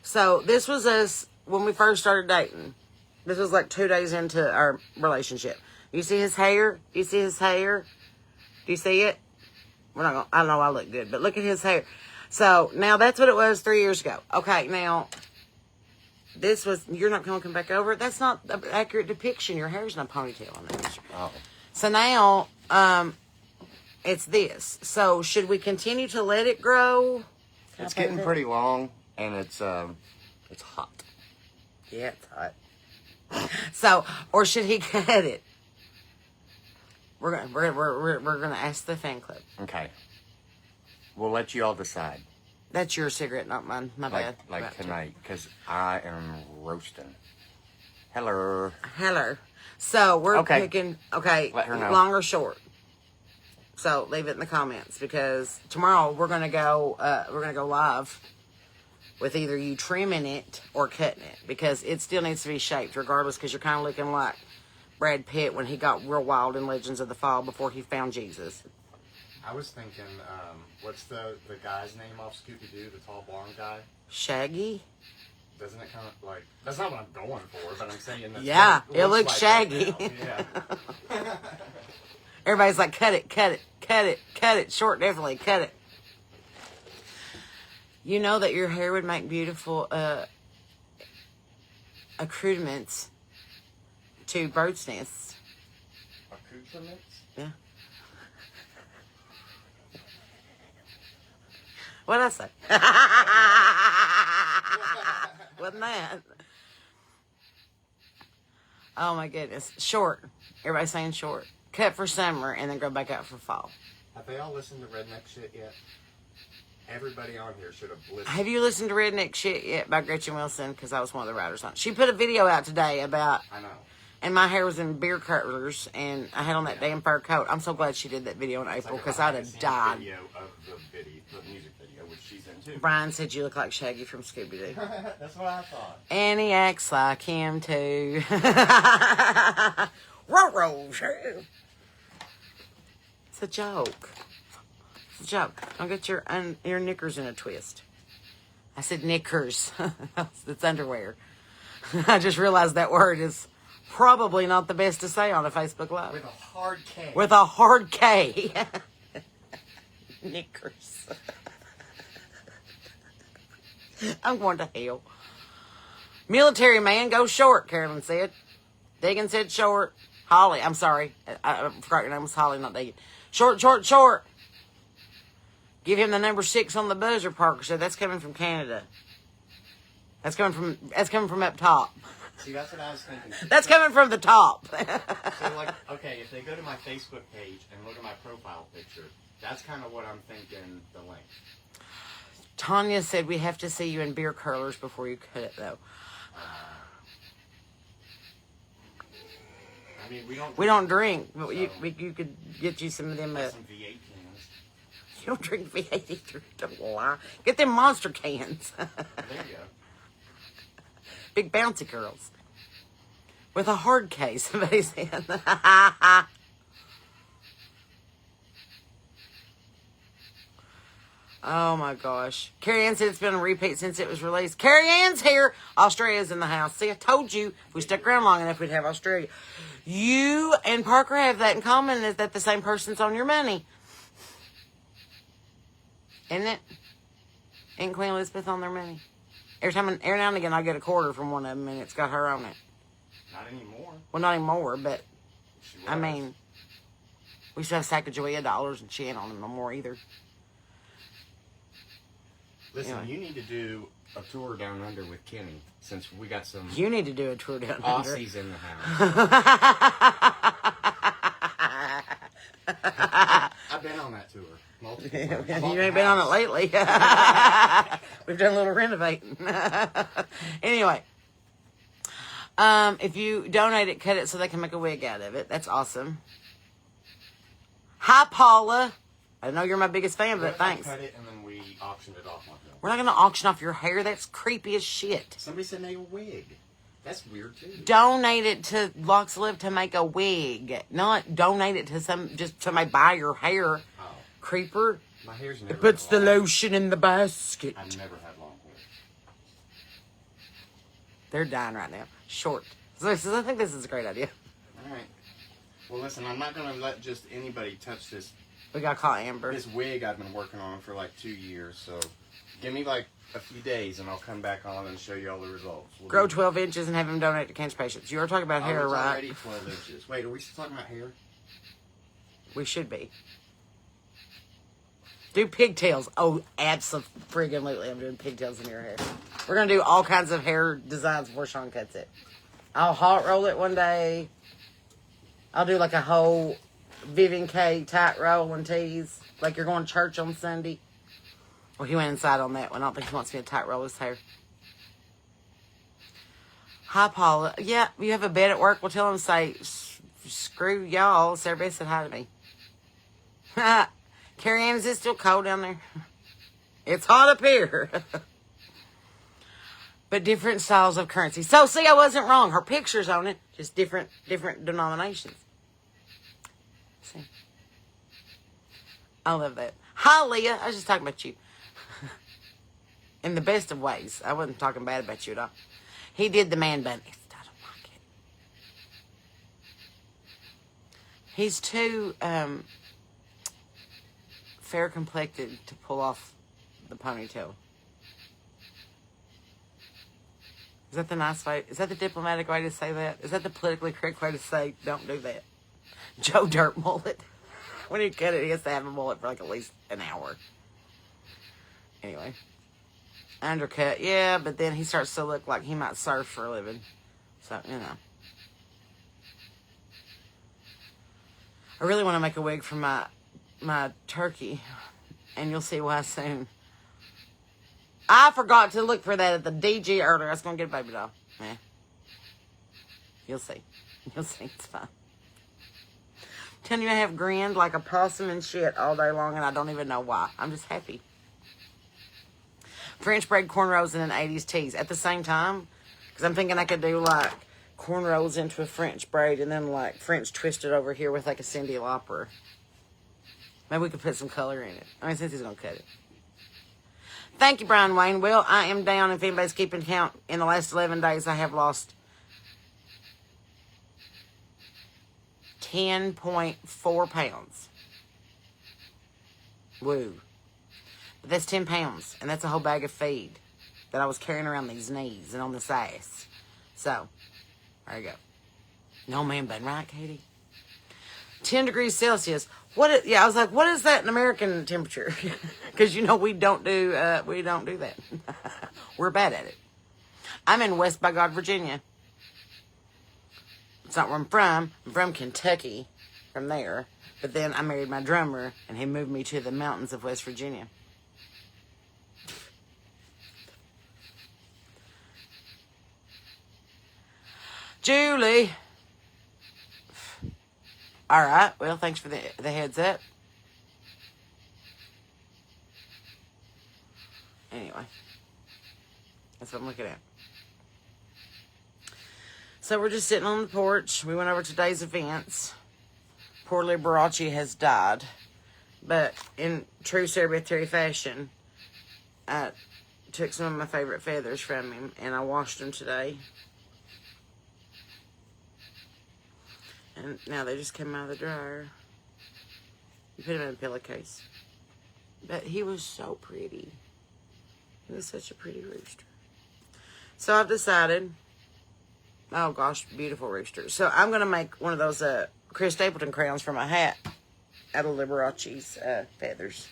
So this was us when we first started dating. This was like 2 days into our relationship. You see his hair? You see his hair? Do you see it? We're not gonna, I know I look good, but look at his hair. So now that's what it was 3 years ago. Okay, now this was, you're not gonna come back over. That's not an accurate depiction. Your hair's in a ponytail on that.
Oh.
So now, it's this. So should we continue to let it grow?
It's getting pretty long, and it's hot.
Yeah, it's hot. So, or should he cut it? We're gonna ask the fan club.
Okay. We'll let you all decide.
That's your cigarette, not mine. My bad.
Like tonight, because I am roasting. Hello.
Hello. So we're
Okay.
picking. Okay,
Let her know.
long or short. So leave it in the comments because tomorrow we're gonna go live with either you trimming it or cutting it because it still needs to be shaped regardless because you're kind of looking like Brad Pitt when he got real wild in Legends of the Fall before he found Jesus.
I was thinking, what's the guy's name off Scooby-Doo, the tall blonde guy?
Shaggy?
Doesn't it kind of like, that's not what I'm going for, but I'm saying that.
Yeah, it looks shaggy.
Right now. Yeah.
Everybody's like, cut it, cut it, cut it, cut it. Short, definitely, cut it. You know that your hair would make beautiful accoutrements to bird's nests.
Accoutrements?
Yeah. What'd I say? Wasn't that? Oh my goodness. Short. Everybody's saying short. Cut for summer and then go back out for fall.
Have they all listened to Redneck Shit yet? Everybody on here should have listened.
Have you listened to Redneck Shit yet by Gretchen Wilson? Because I was one of the writers on it. She put a video out today about,
I know.
and my hair was in beer curlers, and I had on that damn fur coat. I'm so glad she did that video in April, because I'd have died.
Video of the music video, which she's in too.
Brian said you look like Shaggy from Scooby-Doo.
That's what I thought.
And he acts like him, too. Ruh-roh, sure. It's a joke. It's a joke. Don't get your knickers in a twist. I said knickers. It's underwear. I just realized that word is probably not the best to say on a Facebook Live.
With a hard K.
With a hard K. Knickers. I'm going to hell. Military man, go short, Carolyn said. Deegan said short. Holly, I'm sorry. I forgot your name was Holly, not Deegan. Short, short, short. Give him the number 6 on the buzzer, Parker said. That's coming from Canada. That's coming from up top.
See, that's what I was thinking.
That's coming from the top.
So, like, okay, if they go to my Facebook page and look at my profile picture, that's kind of what I'm thinking the length.
Tanya said we have to see you in beer curlers before you cut it, though.
I mean,
We don't drink, but you could get you some of them.
Some V8 cans.
You don't drink V83, don't lie. Get them monster cans.
There you go.
Big bouncy girls. With a hard case, somebody said. Oh my gosh. Carrie Ann said it's been a repeat since it was released. Carrie Ann's here. Australia's in the house. See, I told you if we stuck around long enough, we'd have Australia. You and Parker have that in common, is that the same person's on your money. Isn't it? Ain't Queen Elizabeth on their money? Every now and again, I get a quarter from one of them, and it's got her on it.
Not anymore.
Well, not anymore, but
She
I
was.
mean, we still have Sacagawea dollars, and she ain't on them no more either.
Listen,
Anyway.
you need to do a tour down under with Kenny, since we got some
You need to do a tour down under.
Aussies in the house. I've been on that tour multiple times. I bought
You
the
ain't been on it
house.
lately. We've done a little renovating. Anyway, if you donate it, cut it so they can make a wig out of it. That's awesome. Hi, Paula. I know you're my biggest fan,
What
but
if I
thanks.
cut it and then we auctioned it off like that?
We're not going to auction off your hair. That's creepy as shit.
Somebody said make a wig. That's weird too.
Donate it to Locks Live to make a wig. Not donate it to just somebody buy your hair.
Oh,
Creeper.
my hair's never.
Puts the
been long.
lotion in the basket.
I've never had long hair.
They're dying right now. Short. So I think this is a great idea.
All right. Well, listen, I'm not gonna let just anybody touch this
We got to call Amber.
this wig I've been working on for like 2 years. So, give me like a few days, and I'll come back on and show you all the results. We'll
Grow
do-
12 inches and have him donate to cancer patients. You are talking about
Oh,
hair,
it's
right?
already 12 inches. Wait, are we still talking about hair?
We should be. Do pigtails. Oh, absolutely. I'm doing pigtails in your hair. We're going to do all kinds of hair designs before Sean cuts it. I'll hot roll it one day. I'll do like a whole Vivian K tight roll and tease. Like you're going to church on Sunday. Well, he went inside on that one. I don't think he wants me to tight roll his hair. Hi, Paula. Yeah, you have a bed at work. Well, tell him, say, screw y'all. Sarah Beth said hi to me. Carrie Ann, is it still cold down there? It's hot up here. But different styles of currency. So, see, I wasn't wrong. Her picture's on it. Just different denominations. See? I love that. Hi, Leah. I was just talking about you. In the best of ways. I wasn't talking bad about you at all. He did the man bun. I don't like it. He's too fair complected to pull off the ponytail. Is that the nice way? Is that the diplomatic way to say that? Is that the politically correct way to say don't do that? Joe Dirt mullet. When he cut it, he has to have a mullet for like at least an hour. Anyway. Undercut, yeah, but then he starts to look like he might surf for a living. So, you know. I really want to make a wig for my turkey. And you'll see why soon. I forgot to look for that at the DG earlier. I was going to get a baby doll. Yeah. You'll see. You'll see. It's fine. Telling you I have grinned like a possum and shit all day long, and I don't even know why. I'm just happy. French braid cornrows and an 80s tease at the same time. Because I'm thinking I could do like cornrows into a French braid and then like French twisted over here with like a Cyndi Lauper. Maybe we could put some color in it. I mean, since he's going to cut it. Thank you, Brian Wayne. Well, I am down. If anybody's keeping count, in the last 11 days, I have lost 10.4 pounds. Woo. But that's 10 pounds, and that's a whole bag of feed that I was carrying around these knees and on this ass. So, there you go. No man bun, right, Katie? 10 degrees Celsius. I was like, what is that in American temperature? Because you know we don't do that. We're bad at it. I'm in West by God, Virginia. It's not where I'm from. I'm from Kentucky, from there. But then I married my drummer, and he moved me to the mountains of West Virginia. Julie. All right. Well, thanks for the heads up. Anyway. That's what I'm looking at. So we're just sitting on the porch. We went over today's events. Poor Liberace has died. But in true Sarah Beth Terry fashion, I took some of my favorite feathers from him and I washed them today. And now they just came out of the dryer. You put him in a pillowcase. But he was so pretty. He was such a pretty rooster. So I've decided, oh gosh, beautiful rooster. So I'm going to make one of those Chris Stapleton crowns for my hat out of Liberace's feathers.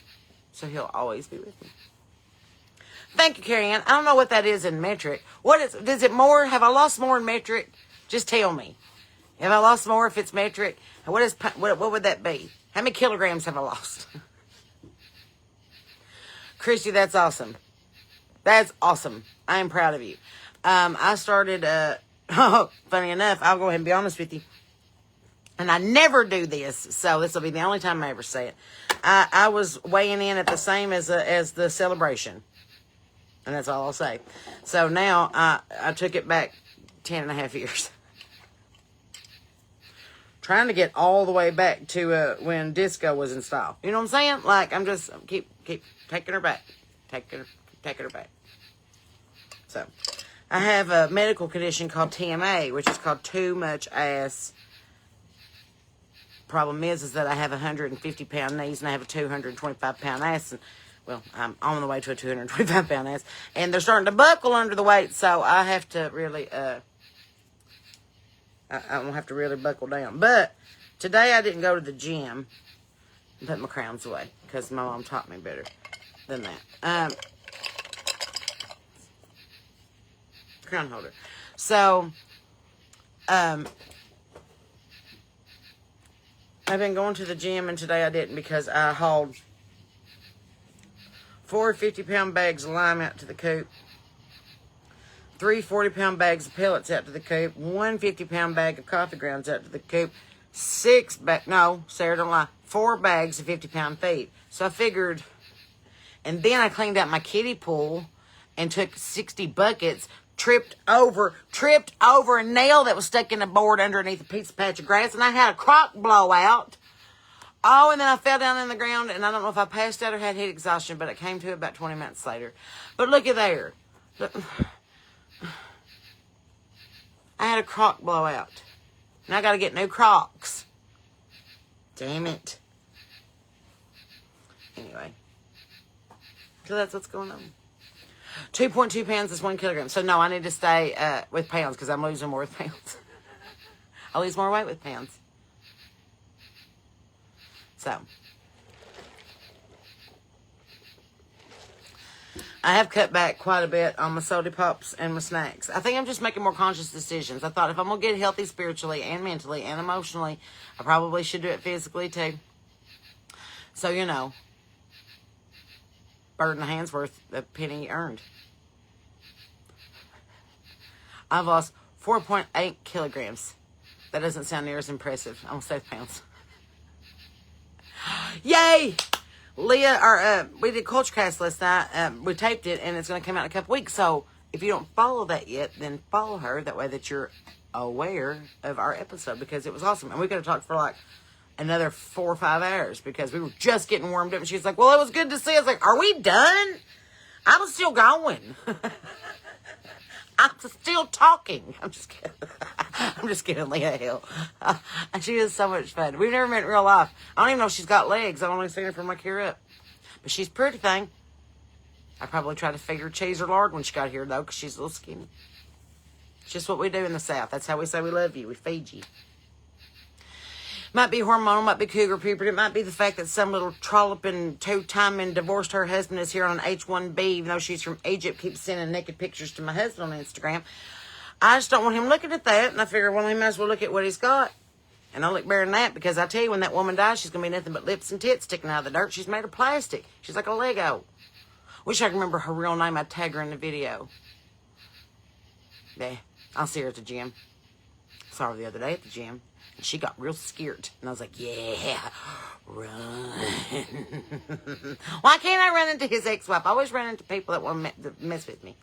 So he'll always be with me. Thank you, Carrie Ann. I don't know what that is in metric. Is it more? Have I lost more in metric? Just tell me. Have I lost more if it's metric? What would that be? How many kilograms have I lost? Christy, that's awesome. That's awesome. I am proud of you. I started, funny enough, I'll go ahead and be honest with you. And I never do this, so this will be the only time I ever say it. I was weighing in at the same as the celebration. And that's all I'll say. So now I took it back 10.5 years. Trying to get all the way back to when disco was in style. You know what I'm saying? Like, I'm just keep taking her back. Taking her back. So, I have a medical condition called TMA, which is called too much ass. Problem is that I have 150-pound knees and I have a 225-pound ass. And, well, I'm on the way to a 225-pound ass. And they're starting to buckle under the weight, so I have to really, I'm going to have to really buckle down. But today I didn't go to the gym and put my crowns away because my mom taught me better than that. Crown holder. So, I've been going to the gym, and today I didn't because I hauled 4 50-pound bags of lime out to the coop, 3 40-pound bags of pellets out to the coop, 1 50-pound bag of coffee grounds out to the coop, 4 bags of 50-pound feed. So I figured, and then I cleaned out my kiddie pool and took 60 buckets, tripped over a nail that was stuck in the board underneath a piece of patch of grass, and I had a crock blowout. Oh, and then I fell down in the ground, and I don't know if I passed out or had heat exhaustion, but it came to about 20 minutes later. But look at there. Look. I had a crock blowout. And I got to get new Crocs. Damn it. Anyway. So that's what's going on. 2.2 pounds is 1 kilogram. So, no, I need to stay with pounds because I'm losing more with pounds. I lose more weight with pounds. So, I have cut back quite a bit on my soda pops and my snacks. I think I'm just making more conscious decisions. I thought if I'm going to get healthy spiritually and mentally and emotionally, I probably should do it physically too. So, you know, bird in the hand's worth a penny earned. I've lost 4.8 kilograms. That doesn't sound near as impressive. Almost 8 pounds. Yay! Leah, we did Culture Cast last night. We taped it, and it's going to come out in a couple weeks. So if you don't follow that yet, then follow her. That way that you're aware of our episode, because it was awesome. And we could have talked for like another 4 or 5 hours because we were just getting warmed up. And she's like, well, it was good to see. I was like, are we done? I was still going. I'm still talking. I'm just kidding. I'm just kidding, Leah Hill. And she is so much fun. We've never met in real life. I don't even know if she's got legs. I've only seen her from like here up. But she's a pretty thing. I probably tried to feed her cheese or lard when she got here, though, because she's a little skinny. It's just what we do in the South. That's how we say we love you. We feed you. Might be hormonal, might be cougar puberty. It might be the fact that some little trolloping, two-timing, divorced her husband is here on an H-1B, even though she's from Egypt, keeps sending naked pictures to my husband on Instagram. I just don't want him looking at that, and I figure, well, he might as well look at what he's got. And I look better than that, because I tell you, when that woman dies, she's going to be nothing but lips and tits sticking out of the dirt. She's made of plastic. She's like a Lego. Wish I could remember her real name. I'd tag her in the video. Yeah, I'll see her at the gym. Saw her the other day at the gym. And she got real scared. And I was like, yeah, run. Why can't I run into his ex-wife? I always run into people that want to mess with me.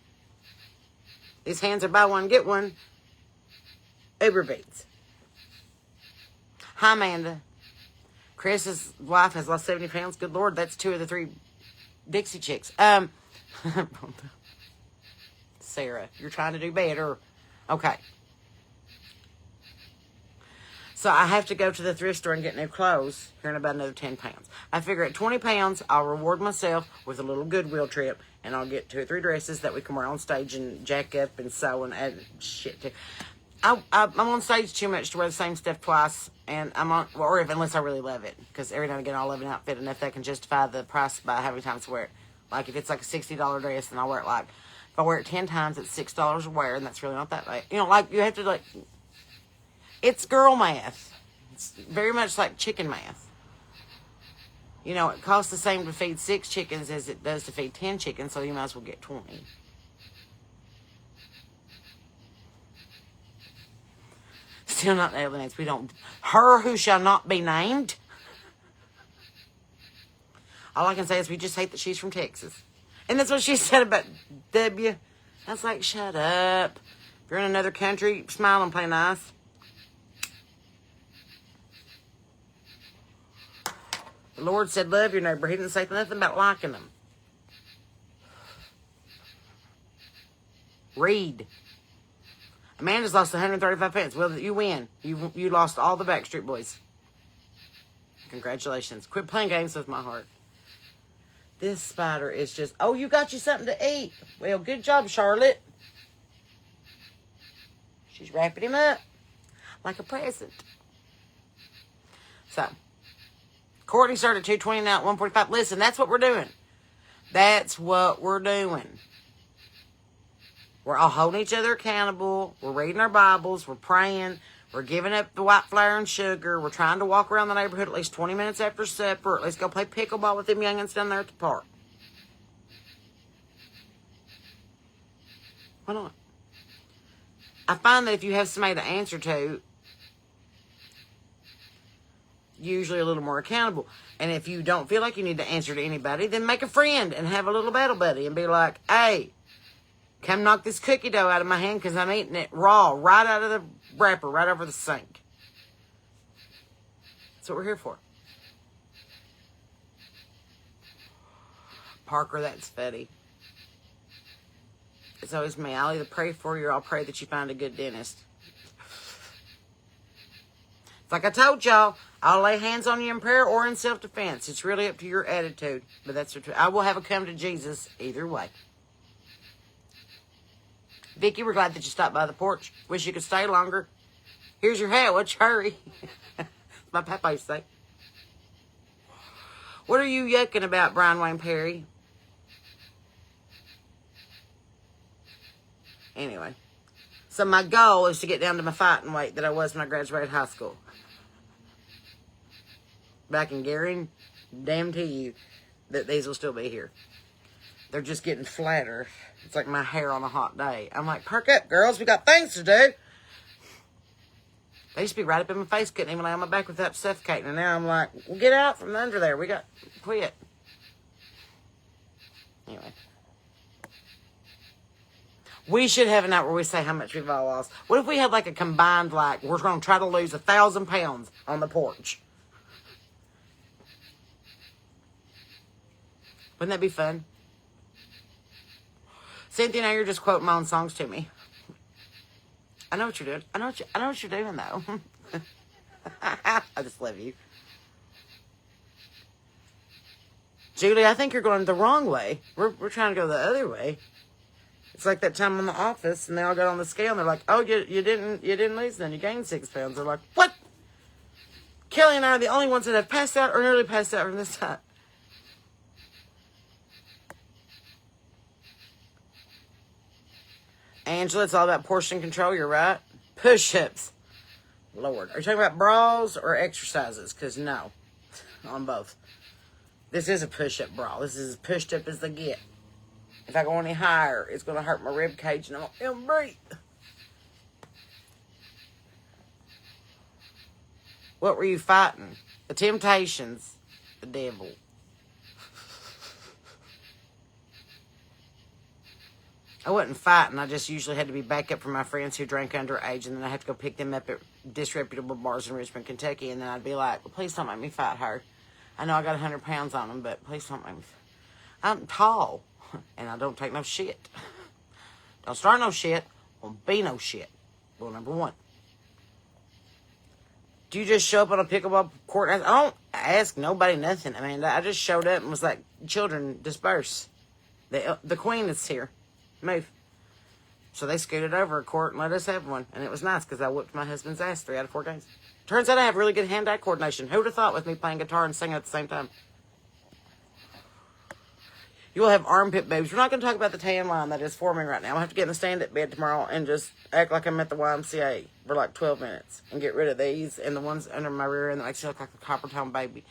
These hands are buy one, get one. Uber Beats. Hi, Amanda. Chris's wife has lost 70 pounds. Good Lord, that's 2 of the 3 Dixie chicks. Sarah, you're trying to do better. Okay. So I have to go to the thrift store and get new clothes here in about another 10 pounds. I figure at 20 pounds, I'll reward myself with a little Goodwill trip and I'll get 2 or 3 dresses that we can wear on stage and jack up and sew and add shit to. I'm on stage too much to wear the same stuff twice, and unless I really love it, because every now and again I'll love an outfit enough that can justify the price by how many times to wear it. Like if it's like a $60 dress, then I'll wear it like, if I wear it 10 times, it's $6 a wear, and that's really not that, like, you know, like you have to like, it's girl math. It's very much like chicken math. You know, it costs the same to feed 6 chickens as it does to feed 10 chickens, so you might as well get 20. Still not aliens. We don't. Her who shall not be named. All I can say is we just hate that she's from Texas. And that's what she said about W. I was like, shut up. If you're in another country, smile and play nice. The Lord said, love your neighbor. He didn't say nothing about liking them. Read. Amanda's lost 135 pounds. Well, you win. You lost all the Backstreet Boys. Congratulations. Quit playing games with my heart. This spider is just... Oh, you got you something to eat. Well, good job, Charlotte. She's wrapping him up like a present. So, Courtney started at 2:20, now at 1:45. Listen, that's what we're doing. That's what we're doing. We're all holding each other accountable. We're reading our Bibles. We're praying. We're giving up the white flour and sugar. We're trying to walk around the neighborhood at least 20 minutes after supper. Or at least go play pickleball with them youngins down there at the park. Why not? I find that if you have somebody to answer to, you're usually a little more accountable. And if you don't feel like you need to answer to anybody, then make a friend and have a little battle buddy and be like, hey, come knock this cookie dough out of my hand because I'm eating it raw, right out of the wrapper, right over the sink. That's what we're here for. Parker, that's funny. It's always me. I'll either pray for you or I'll pray that you find a good dentist. It's like I told y'all, I'll lay hands on you in prayer or in self-defense. It's really up to your attitude. But that's the truth. I will have a come to Jesus either way. Vicky, we're glad that you stopped by the porch. Wish you could stay longer. Here's your hat. What's your hurry? My papa used to say. What are you yucking about, Brian Wayne Perry? Anyway. So my goal is to get down to my fighting weight that I was when I graduated high school. But I can guarantee you that these will still be here. They're just getting flatter. It's like my hair on a hot day. I'm like, perk up, girls. We got things to do. They used to be right up in my face. Couldn't even lay on my back without suffocating. And now I'm like, well, get out from under there. Quit. Anyway. We should have a night where we say how much we've all lost. What if we had like a combined, like, we're going to try to lose 1,000 pounds on the porch? Wouldn't that be fun? Cynthia, now you're just quoting my own songs to me. I know what you're doing. I know what you're doing, though. I just love you. Julie, I think you're going the wrong way. We're trying to go the other way. It's like that time in the office, and they all got on the scale, and they're like, "Oh, you didn't lose, then you gained 6 pounds." They're like, "What?" Kelly and I are the only ones that have passed out or nearly passed out from this time. Angela, it's all about portion control. You're right. Push-ups. Lord, are you talking about bras or exercises? Because no, on both. This is a push-up bra. This is as pushed up as they get. If I go any higher, it's going to hurt my rib cage and I won't be able to breathe. What were you fighting? The temptations. The devil. I wasn't fighting. I just usually had to be back up for my friends who drank underage, and then I had to go pick them up at disreputable bars in Richmond, Kentucky, and then I'd be like, well, please don't make me fight her. I know I got 100 pounds on them, but please don't make me fight. I'm tall. And I don't take no shit. Don't start no shit. Won't be no shit. Rule number 1. Do you just show up on a pickleball court? I don't ask nobody nothing. I mean, I just showed up and was like, children, disperse. The queen is here. Move. So they scooted over a court and let us have one. And it was nice because I whooped my husband's ass 3 out of 4 games. Turns out I have really good hand-eye coordination. Who would have thought with me playing guitar and singing at the same time? You will have armpit boobs. We're not going to talk about the tan line that is forming right now. I'll have to get in the stand-up bed tomorrow and just act like I'm at the YMCA for like 12 minutes and get rid of these and the ones under my rear end that makes you look like a copper-toned baby.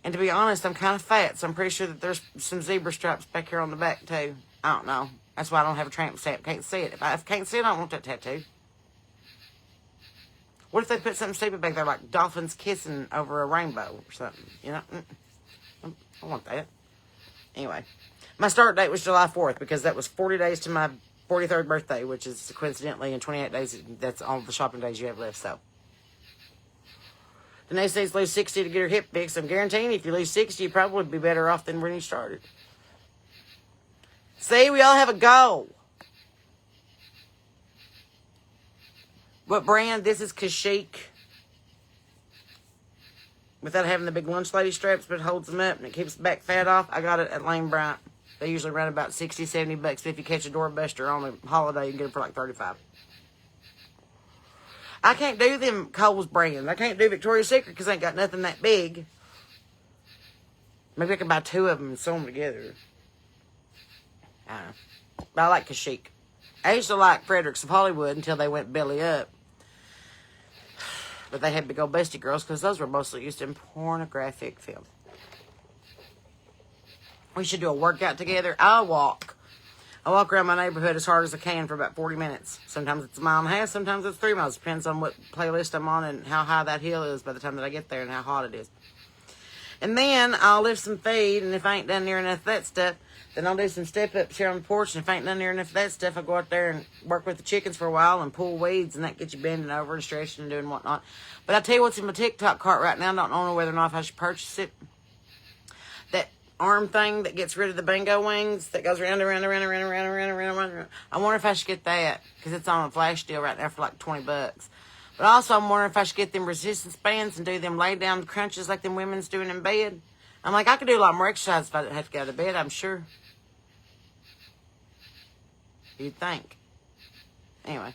And to be honest, I'm kind of fat, so I'm pretty sure that there's some zebra stripes back here on the back, too. I don't know. That's why I don't have a tramp stamp. Can't see it. If I can't see it, I don't want that tattoo. What if they put something stupid back there, like dolphins kissing over a rainbow or something? You know? I want that. Anyway. My start date was July 4th because that was 40 days to my 43rd birthday, which is coincidentally in 28 days. That's all the shopping days you have left, so. Denise needs to lose 60 to get her hip fixed. I'm guaranteeing if you lose 60, you probably would be better off than when you started. See, we all have a goal. What brand? This is Kashyyyk. Without having the big lunch lady straps, but it holds them up and it keeps the back fat off. I got it at Lane Bryant. They usually run about 60, 70 bucks. But if you catch a doorbuster on a holiday, you can get them for like 35. I can't do them Kohl's brand. I can't do Victoria's Secret because I ain't got nothing that big. Maybe I can buy 2 of them and sew them together. I don't know. But I like Kashyyyk. I used to like Fredericks of Hollywood until they went belly up. But they had big old busty girls because those were mostly used in pornographic film. We should do a workout together. I walk around my neighborhood as hard as I can for about 40 minutes. Sometimes it's 1.5 miles, sometimes it's 3 miles. Depends on what playlist I'm on and how high that hill is by the time that I get there and how hot it is. And then I'll lift some feed, and if I ain't done near enough of that stuff, then I'll do some step-ups here on the porch, and if I ain't done near enough of that stuff, I'll go out there and work with the chickens for a while and pull weeds, and that gets you bending over and stretching and doing whatnot. But I tell you what's in my TikTok cart right now. I don't know whether or not if I should purchase it. That arm thing that gets rid of the bingo wings that goes round and round and round and round and round and round and round and round. I wonder if I should get that because it's on a flash deal right now for like 20 bucks. But also I'm wondering if I should get them resistance bands and do them lay down crunches like them women's doing in bed. I'm like, I could do a lot more exercise if I didn't have to get out of bed, I'm sure. You'd think. Anyway.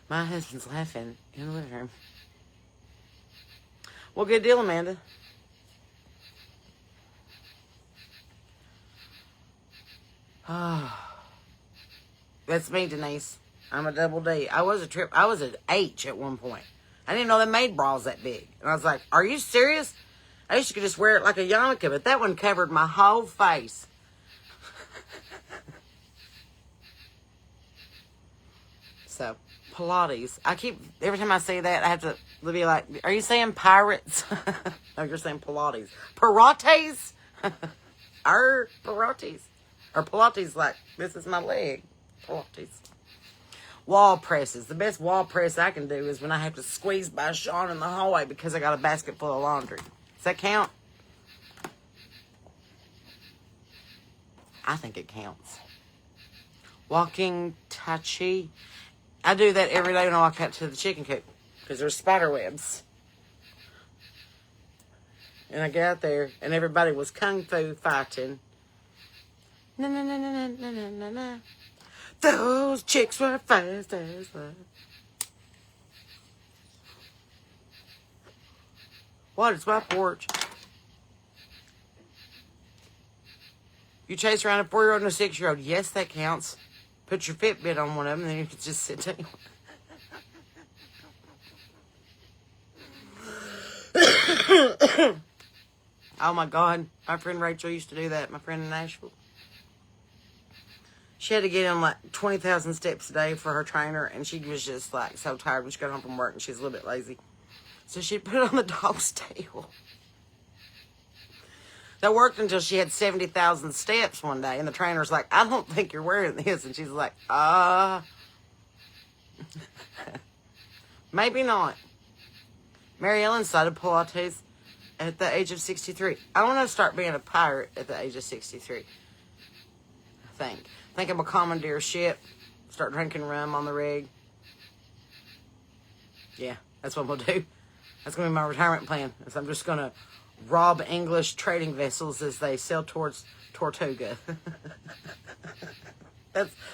My husband's laughing in the living room. Well, good deal, Amanda. Oh. That's me, Denise. I'm a double D. I was an H at one point. I didn't know they made bras that big. And I was like, are you serious? I used to just wear it like a yarmulke, but that one covered my whole face. So, Pilates. Every time I say that, I have to be like, are you saying pirates? No, you're saying Pilates. Pilates? Pilates. Or Pilates like, this is my leg. Pilates. Wall presses. The best wall press I can do is when I have to squeeze by Sean in the hallway because I got a basket full of laundry. Does that count? I think it counts. Walking Tai Chi. I do that every day when I walk out to the chicken coop because there's spider webs. And I get out there and everybody was kung fu fighting. Na na na na na na na na. Those chicks were fast as fuck. What? It's my porch. You chase around a 4-year-old and a 6-year-old. Yes, that counts. Put your Fitbit on one of them and then you can just sit down. Oh my God. My friend Rachel used to do that. My friend in Nashville. She had to get in like 20,000 steps a day for her trainer, and she was just like so tired when she got home from work, and she's a little bit lazy. So she put it on the dog's tail. That worked until she had 70,000 steps one day, and the trainer's like, I don't think you're wearing this. And she's like, maybe not. Mary Ellen started Pilates at the age of 63. I want to start being a pirate at the age of 63. I think I'm gonna commandeer a ship, start drinking rum on the rig. Yeah, that's what we'll do. That's gonna be my retirement plan. So I'm just gonna rob English trading vessels as they sail towards Tortuga.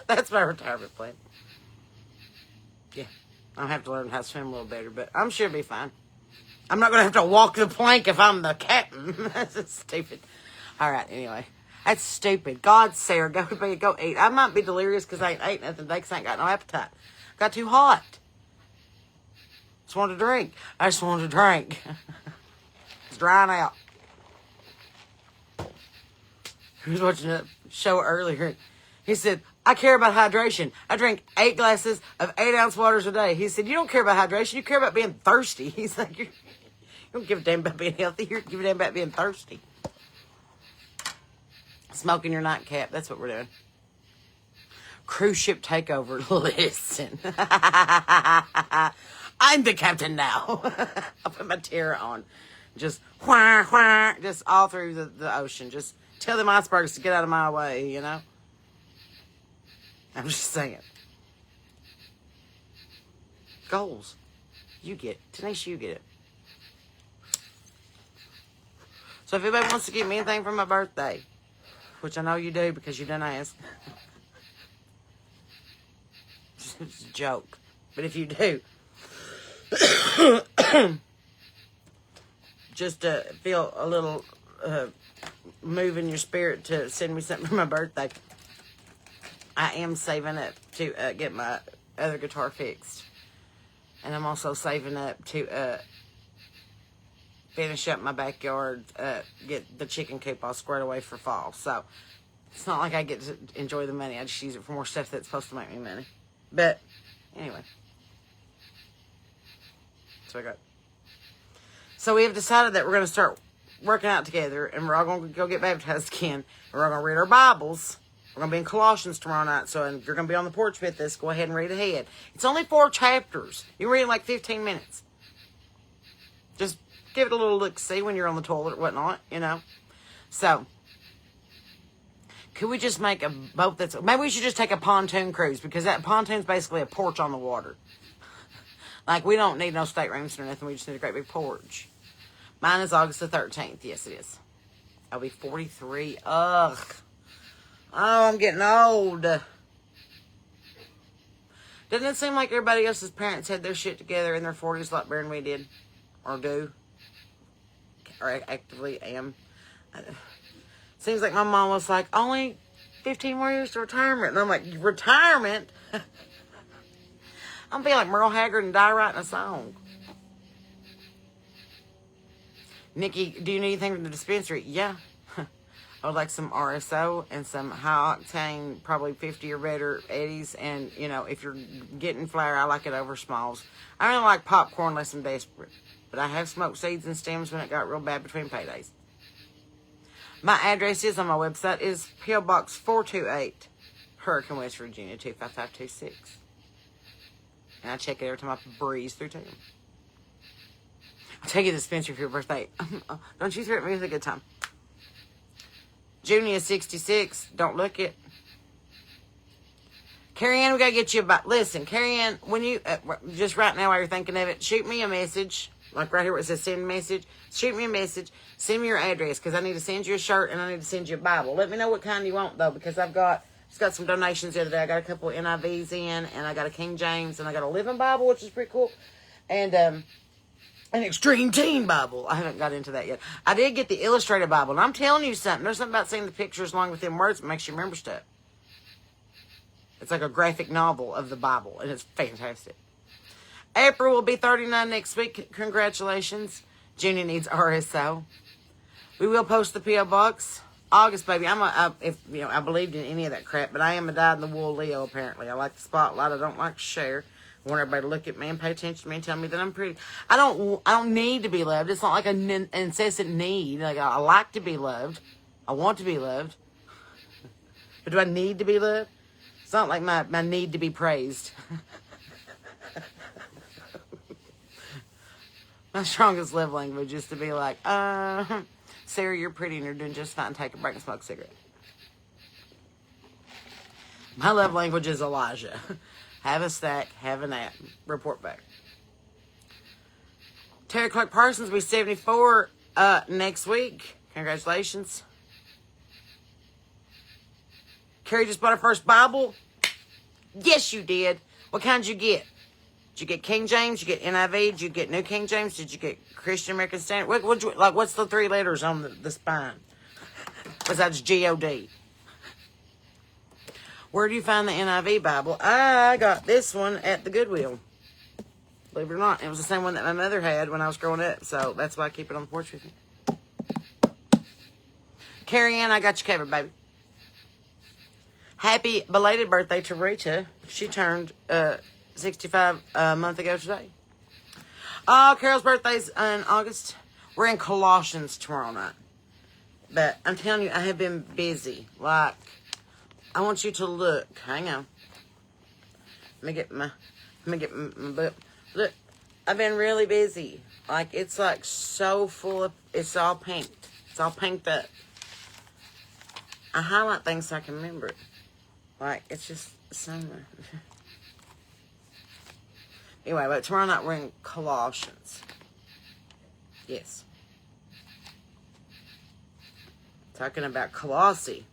That's my retirement plan. Yeah, I'll have to learn how to swim a little better, but I'm sure it'll be fine. I'm not going to have to walk the plank if I'm the captain. That's just stupid. All right, anyway. That's stupid. God, Sarah, go to bed, go eat. I might be delirious because I ain't ate nothing today because I ain't got no appetite. Got too hot. Just wanted to drink. I just wanted to drink. It's drying out. He was watching a show earlier. He said, I care about hydration. I drink 8 glasses of 8-ounce waters a day. He said, you don't care about hydration. You care about being thirsty. He's like, you don't give a damn about being healthy. You give a damn about being thirsty. Smoking your nightcap. That's what we're doing. Cruise ship takeover. Listen. I'm the captain now. I'll put my tiara on. Just whah, whah, just all through the ocean. Just tell them icebergs to get out of my way, you know? I'm just saying. Goals. You get it. Tanisha, you get it. So if anybody wants to give me anything for my birthday, which I know you do because you didn't ask. It's a joke. But if you do, just to feel a little move in your spirit to send me something for my birthday, I am saving up to get my other guitar fixed. And I'm also saving up to finish up my backyard, get the chicken coop all squared away for fall. So it's not like I get to enjoy the money. I just use it for more stuff that's supposed to make me money. But anyway. So I got. So we have decided that we're going to start working out together, and we're all going to go get baptized again. And we're going to read our Bibles. We're going to be in Colossians tomorrow night. So if you're going to be on the porch with us, go ahead and read ahead. It's only 4 chapters. You read in like 15 minutes. Just give it a little look-see when you're on the toilet or whatnot, you know. So, could we just make a boat that's... Maybe we should just take a pontoon cruise, because that pontoon's basically a porch on the water. Like, we don't need no staterooms or nothing. We just need a great big porch. Mine is August the 13th. Yes, it is. I'll be 43. Ugh. Oh, I'm getting old. Doesn't it seem like everybody else's parents had their shit together in their 40s a lot better than we did? Or do? Or actively am? Seems like my mom was like, only 15 more years to retirement. And I'm like, retirement? I'm feeling like Merle Haggard and die writing a song. Nikki, do you need anything from the dispensary? Yeah. I would like some RSO and some high octane, probably 50 or better Eddies. And, you know, if you're getting flour, I like it over smalls. I don't like popcorn unless I'm desperate. But I have smoked seeds and stems when it got real bad between paydays. My address is on my website is P.O. Box 428, Hurricane, West Virginia, 25526. And I check it every time I breeze through town. I'll take you to the dispensary for your birthday. Don't you threaten me with a good time. Junior 66. Don't look it. Carrie Ann, we got to get you about... Listen, Carrie Ann, when you... just right now while you're thinking of it, shoot me a message. Like right here where it says send message. Shoot me a message. Send me your address because I need to send you a shirt and I need to send you a Bible. Let me know what kind you want, though, because I've got... Just got some donations the other day. I got a couple of NIVs in, and I got a King James, and I got a Living Bible, which is pretty cool. And... an Extreme Teen Bible. I haven't got into that yet. I did get the Illustrated Bible. And I'm telling you something. There's something about seeing the pictures along with them words that makes you remember stuff. It's like a graphic novel of the Bible. And it's fantastic. April will be 39 next week. Congratulations. Junior needs RSO. We will post the P.O. Box. August, baby. If I believed in any of that crap. But I am a dyed-in-the-wool Leo, apparently. I like the spotlight. I don't like to share. I want everybody to look at me and pay attention to me and tell me that I'm pretty. I don't need to be loved. It's not like an incessant need. Like I like to be loved. I want to be loved. But do I need to be loved? It's not like my need to be praised. My strongest love language is to be like, Sarah, you're pretty and you're doing just fine. Take a break and smoke a cigarette. My love language is Elijah. Have a stack, have a nap, report back. Terry Clark Parsons will be 74 next week, congratulations. Carrie just bought her first Bible. Yes, you did. What kind did you get? Did you get King James? Did you get NIV? Did you get New King James? Did you get Christian American Standard? What's the 3 letters on the spine? Besides G-O-D. Where do you find the NIV Bible? I got this one at the Goodwill. Believe it or not, it was the same one that my mother had when I was growing up, so that's why I keep it on the porch with me. Carrie Ann, I got you covered, baby. Happy belated birthday to Rita. She turned 65 a month ago today. Oh, Carol's birthday's in August. We're in Colossians tomorrow night. But I'm telling you, I have been busy. Like, I want you to look. Hang on. Let me get my book. Look, I've been really busy. Like, it's like so full of, it's all pink. It's all pinked up. I highlight things so I can remember it. Like, it's just somewhere. Anyway, but tomorrow night we're in Colossians. Yes. Talking about Colossae.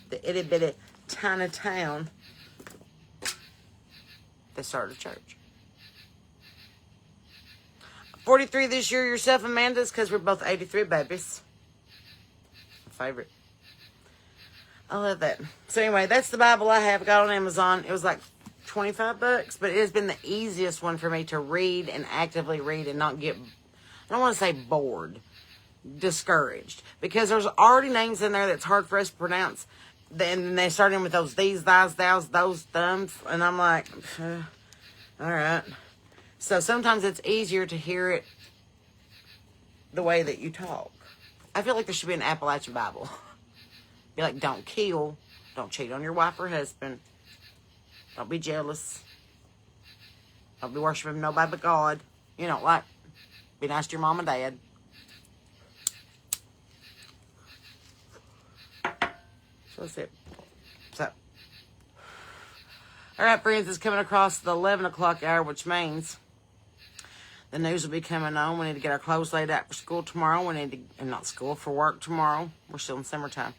The itty bitty tiny town that started a church. 43 this year yourself, Amanda's, because we're both 83 babies. My favorite. I love that. So anyway, that's the Bible I have. Got on Amazon. It was like $25, but it has been the easiest one for me to read and actively read and not get, I don't want to say bored, discouraged. Because there's already names in there that's hard for us to pronounce. Then they start in with those these, thous, those, thumbs. And I'm like, all right. So sometimes it's easier to hear it the way that you talk. I feel like there should be an Appalachian Bible. Be like, don't kill. Don't cheat on your wife or husband. Don't be jealous. Don't be worshiping nobody but God. You know, like, be nice to your mom and dad. So that's it. So, all right, friends, it's coming across the 11 o'clock hour, which means the news will be coming on. We need to get our clothes laid out for school tomorrow. We need to, and not school, for work tomorrow. We're still in summertime.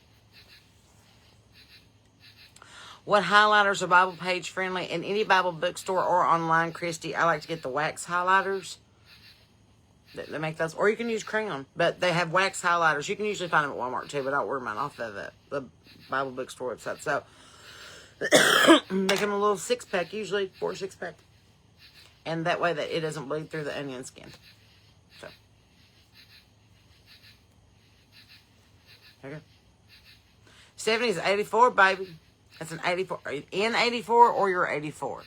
What highlighters are Bible page friendly? In any Bible bookstore or online, Christy, I like to get the wax highlighters. They make those. Or you can use crayon. But they have wax highlighters. You can usually find them at Walmart too, but I order mine off of the Bible bookstore website. So, make them a little 6-pack, usually 4 6-pack. And that way that it doesn't bleed through the onion skin. So. Okay. Stephanie's 84, baby. That's an 84. Are you in 84 or you're 84?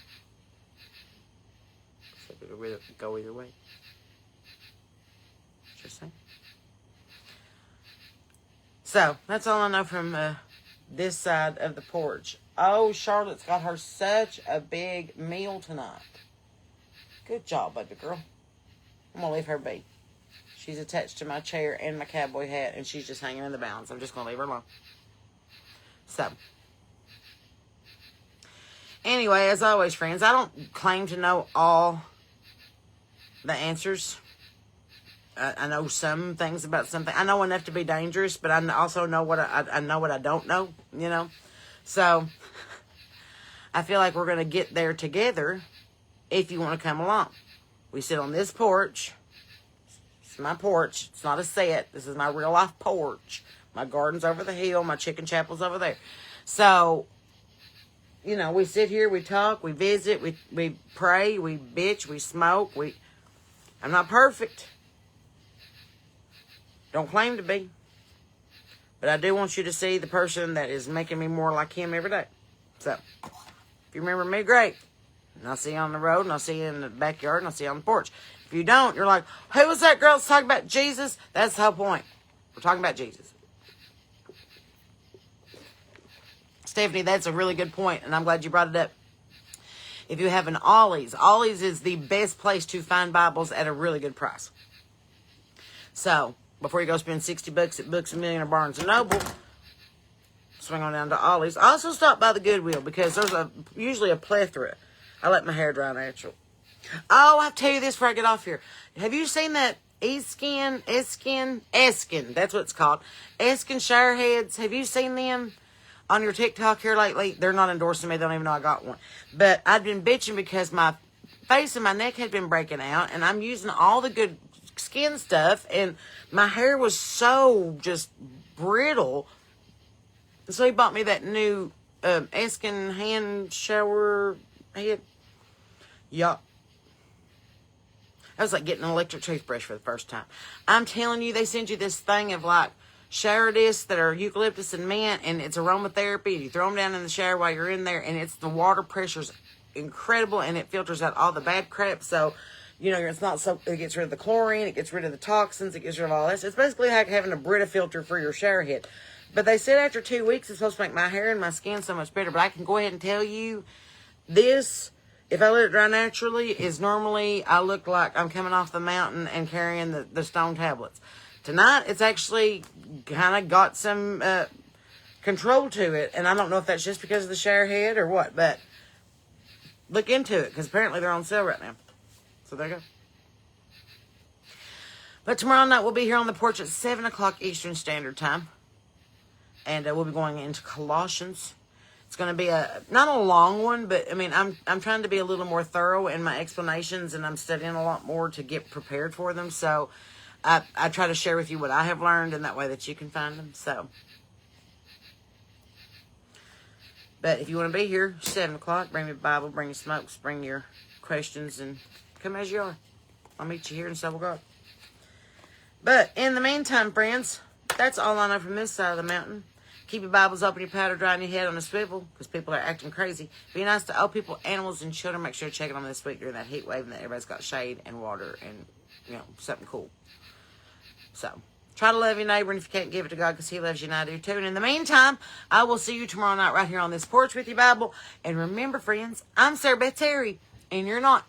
So it could go either way. Just saying. So, that's all I know from this side of the porch. Oh, Charlotte's got her such a big meal tonight. Good job, baby girl. I'm going to leave her be. She's attached to my chair and my cowboy hat, and she's just hanging in the balance. I'm just going to leave her alone. So, anyway, as always, friends, I don't claim to know all the answers. I know some things about something. I know enough to be dangerous, but I also know what I know what I don't know, you know. So, I feel like we're going to get there together if you want to come along. We sit on this porch. It's my porch. It's not a set. This is my real life porch. My garden's over the hill. My chicken chapel's over there. So, you know, we sit here, we talk, we visit, we pray, we bitch, we smoke. I'm not perfect. Don't claim to be. But I do want you to see the person that is making me more like him every day. So, if you remember me, great. And I'll see you on the road, and I'll see you in the backyard, and I'll see you on the porch. If you don't, you're like, who was that girl that's talking about Jesus? That's the whole point. We're talking about Jesus. Stephanie, that's a really good point, and I'm glad you brought it up. If you have an Ollie's is the best place to find Bibles at a really good price. So, before you go spend $60 at Books A Million or Barnes & Noble, swing on down to Ollie's. Also stop by the Goodwill, because there's usually a plethora. I let my hair dry natural. Oh, I'll tell you this before I get off here. Have you seen that Eskin. That's what it's called. Eskin shower heads. Have you seen them on your TikTok here lately? They're not endorsing me. They don't even know I got one. But I've been bitching because my face and my neck had been breaking out, and I'm using all the good skin stuff, and my hair was so just brittle. So he bought me that new Eskin hand shower head. Yup. I was like getting an electric toothbrush for the first time. I'm telling you, they send you this thing of like shower discs that are eucalyptus and mint, and it's aromatherapy, and you throw them down in the shower while you're in there, and it's the water pressure's incredible, and it filters out all the bad crap. So, you know, it's not so, it gets rid of the chlorine, it gets rid of the toxins, it gets rid of all this. It's basically like having a Brita filter for your shower head. But they said after 2 weeks it's supposed to make my hair and my skin so much better. But I can go ahead and tell you, this, if I let it dry naturally, is normally I look like I'm coming off the mountain and carrying the stone tablets. Tonight, it's actually kind of got some control to it. And I don't know if that's just because of the shower head or what. But look into it, because apparently they're on sale right now. So there you go. But tomorrow night we'll be here on the porch at 7 o'clock Eastern Standard Time. And we'll be going into Colossians. It's going to be not a long one, but I mean, I'm trying to be a little more thorough in my explanations, and I'm studying a lot more to get prepared for them. So I try to share with you what I have learned, and that way that you can find them. So, but if you want to be here, 7 o'clock, bring your Bible, bring your smokes, bring your questions, and come as you are. I'll meet you here in Stubble God. But in the meantime, friends, that's all I know from this side of the mountain. Keep your Bibles open, your powder dry, and your head on a swivel, because people are acting crazy. Be nice to old people, animals, and children. Make sure to check on them this week during that heat wave, and that everybody's got shade and water and, you know, something cool. So, try to love your neighbor, and if you can't, give it to God, because He loves you, and I do too. And in the meantime, I will see you tomorrow night right here on this porch with your Bible. And remember, friends, I'm Sarah Beth Terry, and you're not.